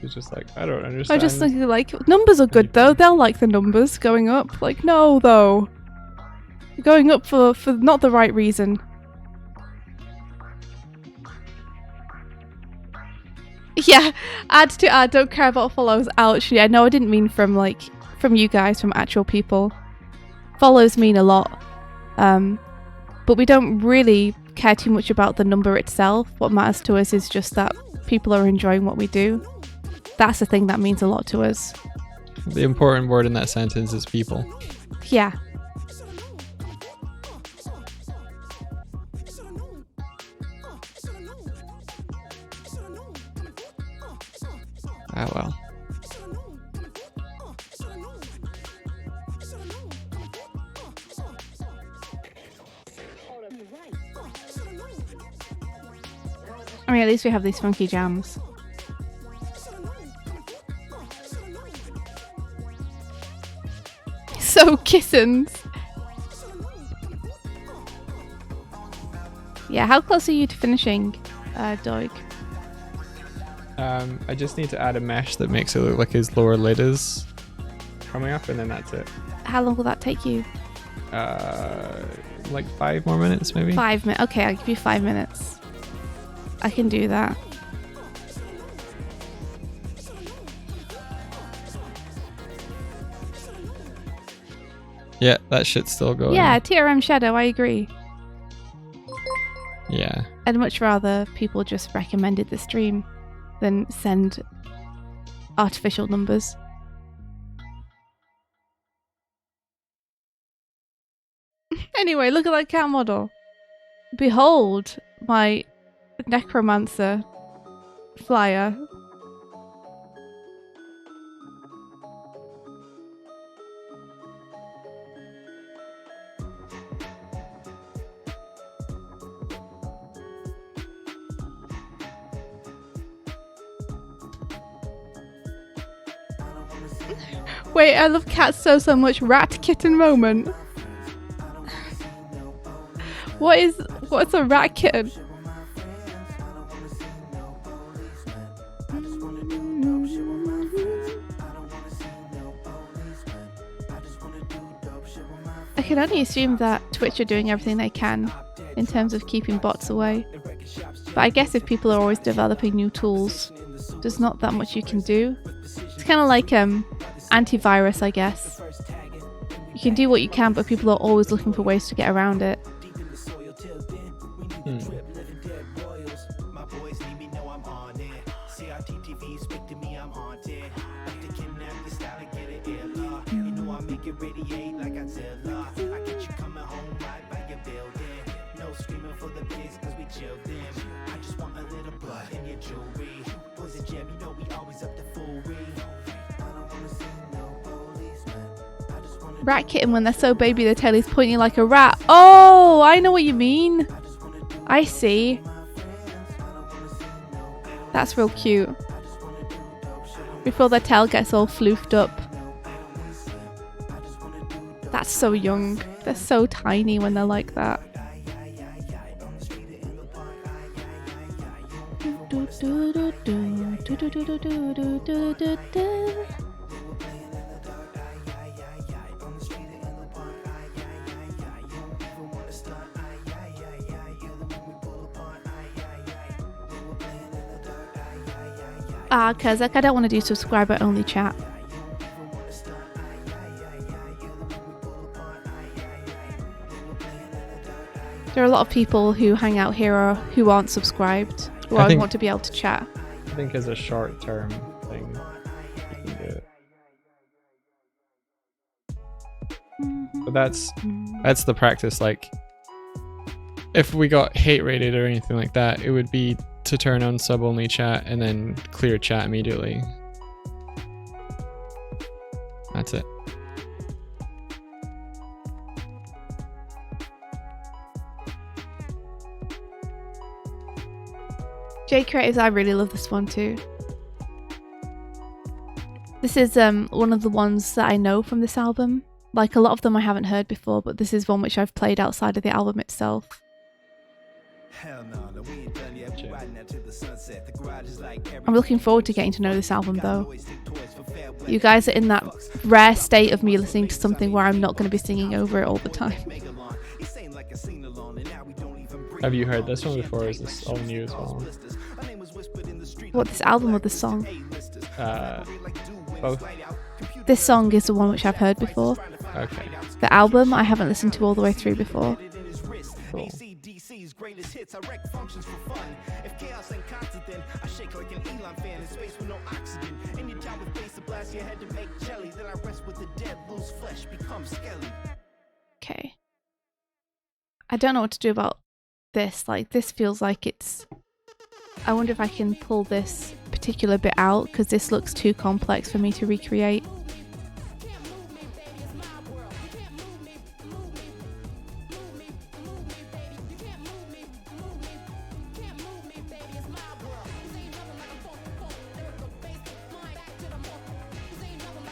who's just like, I don't understand. I just think like numbers are good though. They'll like the numbers going up. Like no though, going up for not the right reason. Yeah, add to add. Don't care about follows. Ouch. Yeah, no, I didn't mean from you guys, from actual people. Follows mean a lot, but we don't really care too much about the number itself. What matters to us is just that people are enjoying what we do. That's the thing that means a lot to us. The important word in that sentence is people. Yeah. Ah, well. I mean, at least we have these funky jams. So kissins. Yeah, how close are you to finishing, Doig? I just need to add a mesh that makes it look like his lower lid is coming up, and then that's it. How long will that take you? Like 5 more minutes, maybe? 5 minutes. Okay, I'll give you 5 minutes. I can do that. Yeah, that shit's still going. Yeah, TRM Shadow, I agree. Yeah. I'd much rather people just recommended the stream than send artificial numbers. Anyway, look at that cat model. Behold my necromancer flyer. Wait, I love cats so much. Rat kitten moment. What's a rat kitten? I can only assume that Twitch are doing everything they can in terms of keeping bots away. But I guess if people are always developing new tools, there's not that much you can do. It's kind of like antivirus, I guess. You can do what you can, but people are always looking for ways to get around it. Rat kitten, when they're so baby their tail is pointing like a rat. Oh, I know what you mean. I see. That's real cute. Before their tail gets all floofed up. That's so young. They're so tiny when they're like that. Cause like I don't want to do subscriber only chat. There are a lot of people who hang out here who aren't subscribed, who I want to be able to chat. I think as a short term thing, you can do it. But that's the practice. Like, if we got hate rated or anything like that, it would be to turn on sub only chat and then clear chat immediately. That's it. J Creatives, I really love this one too. This is one of the ones that I know from this album. Like a lot of them I haven't heard before, but this is one which I've played outside of the album itself. I'm looking forward to getting to know this album though. You guys are in that rare state of me listening to something where I'm not going to be singing over it all the time. Have you heard this one before, or is this all new as well? What, this album or this song? Both. This song is the one which I've heard before. Okay. The album I haven't listened to all the way through before. Cool. Okay. I don't know what to do about this. Like, this feels like it's... I wonder if I can pull this particular bit out, because this looks too complex for me to recreate. There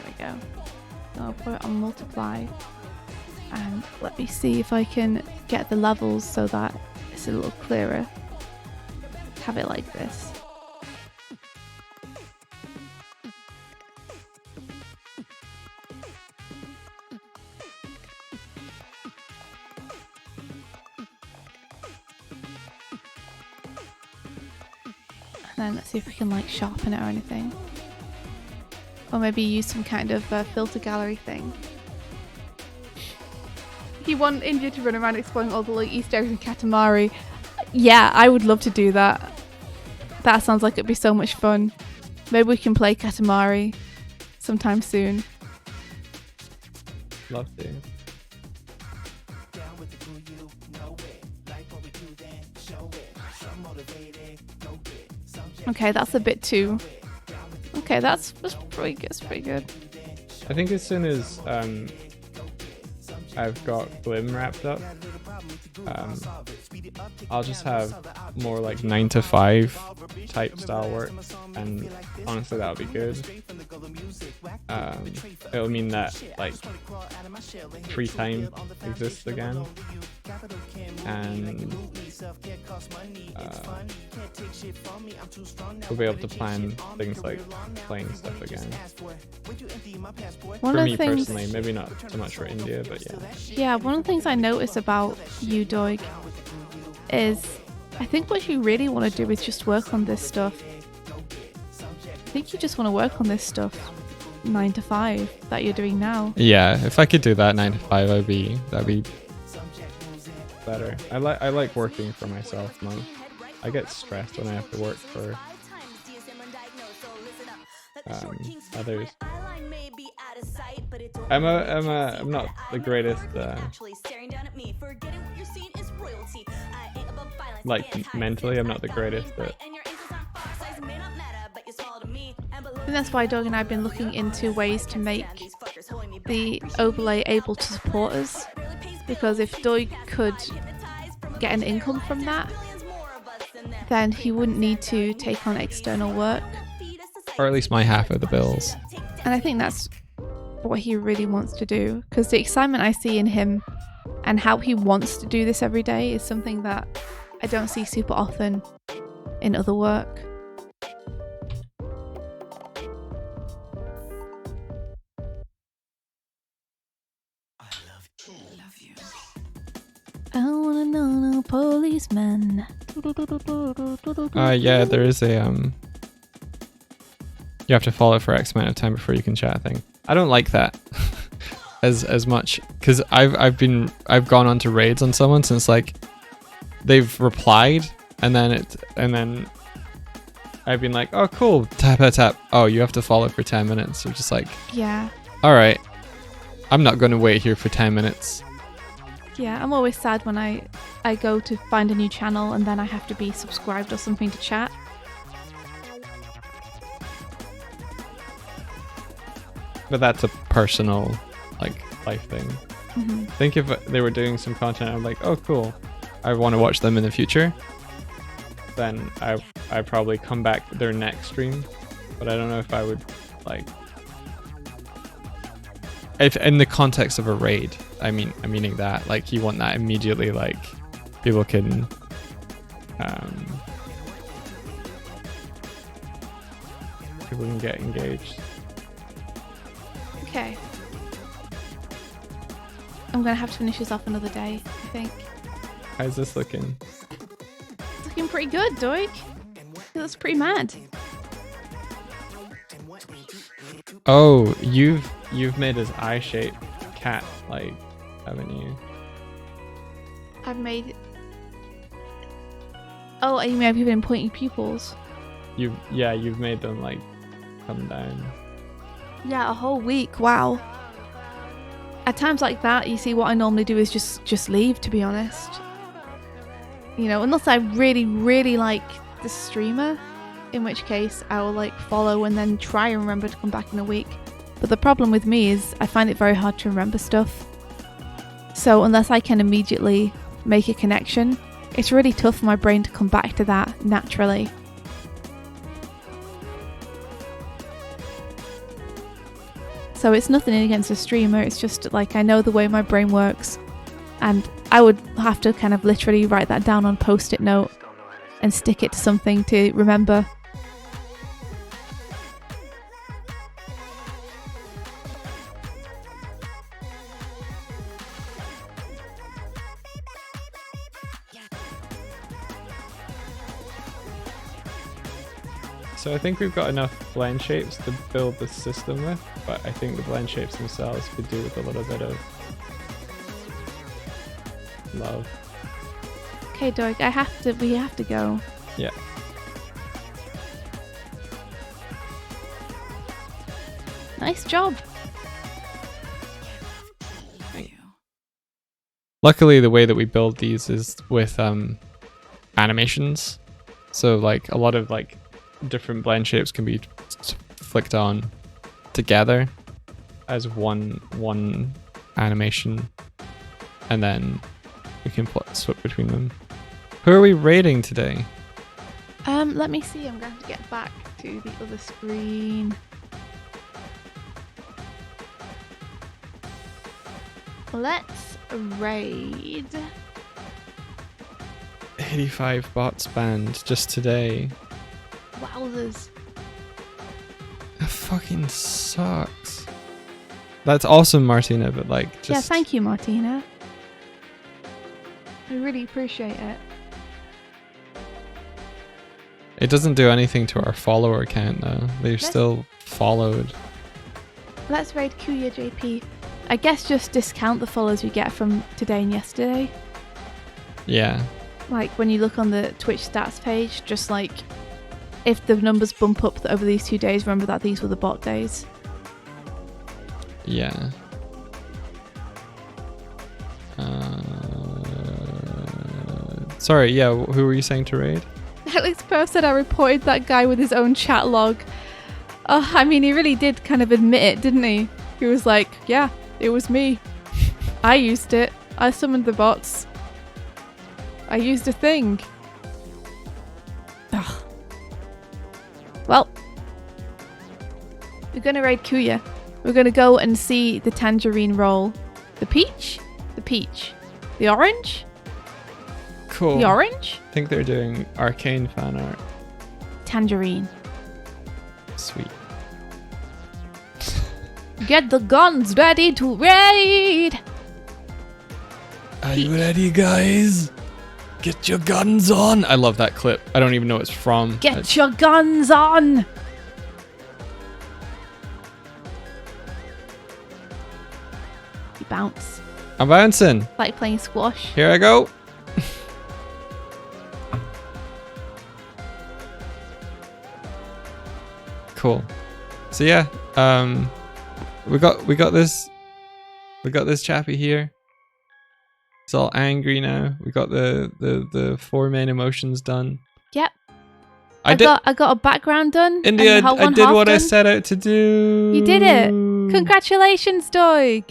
we go. I'll put it on multiply. And let me see if I can get the levels so that it's a little clearer. Have it like this. And then let's see if we can like sharpen it or anything. Or maybe use some kind of filter gallery thing. You want India to run around exploring all the like Easter eggs in Katamari. Yeah, I would love to do that. That sounds like it'd be so much fun. Maybe we can play Katamari sometime soon. Love to. Okay, that's a bit too... Okay, that's pretty good. That's pretty good. I think as soon as I've got Glim wrapped up, I'll just have more like 9 to 5 type style work, and honestly that would be good. It'll mean that like free time exists again, and we'll be able to plan things like playing stuff again. For me personally, maybe not so much for India, but yeah. Yeah, one of the things I notice about you, Doig, is I think what you really want to do is just work on this stuff. I think you just want to work on this stuff 9 to 5 that you're doing now. Yeah, if I could do that 9 to 5, that'd be better. I like working for myself, man. I get stressed when I have to work for others. I'm not the greatest like mentally I'm not the greatest, but I think that's why Doug and I have been looking into ways to make the overlay able to support us, because if Doig could get an income from that, then he wouldn't need to take on external work, or at least my half of the bills. And I think that's what he really wants to do, because the excitement I see in him and how he wants to do this every day is something that I don't see super often in other work. I don't wanna know no policeman. Yeah, there is a you have to follow for X amount of time before you can chat thing. I don't like that as much, because I've gone on to raids on someone since like they've replied and then I've been like, oh cool, tap tap tap, oh you have to follow for 10 minutes. So just like, yeah, all right, I'm not going to wait here for 10 minutes. Yeah, I'm always sad when I go to find a new channel and then I have to be subscribed or something to chat. But that's a personal like life thing. Mm-hmm. I think if they were doing some content, I'm like, oh cool, I want to watch them in the future, then I probably come back their next stream. But I don't know if I would like if in the context of a raid, I'm meaning that, like, you want that immediately, like, people can get engaged. Okay. I'm gonna have to finish this off another day, I think. How's this looking? It's looking pretty good, Doig. It looks pretty mad. Oh, you've made his eye shape cat, like, haven't you? I've made... Oh, you mean I've given him pointy pupils? You've made them, like, come down. Yeah, a whole week. Wow. At times like that, you see, what I normally do is just leave, to be honest. You know, unless I really, really like the streamer, in which case I will, like, follow and then try and remember to come back in a week. But the problem with me is I find it very hard to remember stuff. So unless I can immediately make a connection, it's really tough for my brain to come back to that naturally. So it's nothing against a streamer, it's just like I know the way my brain works, and I would have to kind of literally write that down on a post-it note and stick it to something to remember. So I think we've got enough blend shapes to build the system with, but I think the blend shapes themselves could do with a little bit of love. Okay, Doig, we have to go. Yeah. Nice job. Thank you. Luckily, the way that we build these is with animations. So, like, a lot of, like, different blend shapes can be flicked on together as one animation, and then we can swap between them. Who are we rating today? Let me see. I'm going to get back to the other screen. Let's raid 85 bots banned just today. Wowzers. That fucking sucks. That's awesome, Martina, but, like, just... Yeah, thank you, Martina. I really appreciate it. It doesn't do anything to our follower count, though. They're still followed. Let's raid Kuya JP. I guess just discount the follows we get from today and yesterday. Yeah. Like, when you look on the Twitch stats page, just, like, if the numbers bump up over these 2 days, remember that these were the bot days. Yeah. Sorry, yeah, who were you saying to raid? Alex Perf said I reported that guy with his own chat log. Oh, I mean, he really did kind of admit it, didn't he? He was like, yeah, it was me. I used it. I summoned the bots. I used a thing. Ugh. Well, we're going to raid Kuya. We're going to go and see the tangerine roll. The peach? The peach. The orange? Cool. The orange? I think they're doing arcane fan art. Tangerine. Sweet. Get the guns ready to raid! Are you ready, guys? Get your guns on! I love that clip. I don't even know what it's from. Get your guns on! You bounce. I'm bouncing. Like playing squash. Here I go. Cool. So yeah, we got this chappy here. It's all angry now. We got the 4 main emotions done. Yep. I got a background done. India, I did what I set out to do. You did it. Congratulations, Doig.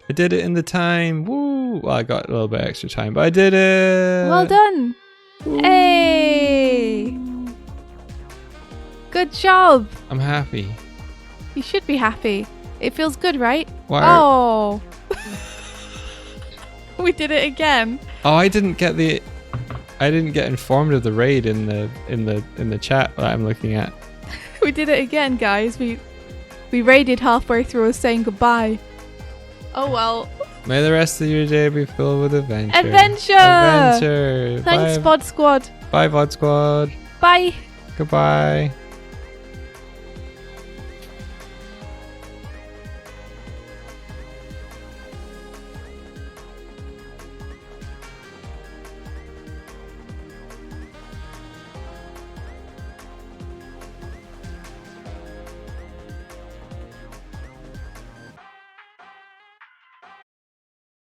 I did it in the time. Woo! Well, I got a little bit extra time, but I did it. Well done. Woo. Hey. Good job. I'm happy. You should be happy. It feels good, right? Why? Oh. We did it again. Oh, I didn't get informed of the raid in the chat that I'm looking at. We did it again, guys. We raided halfway through us saying goodbye. Oh well. May the rest of your day be filled with adventure. Adventure! Adventure! Thanks, Bye. Bod Squad. Bye, VOD Squad. Bye. Goodbye.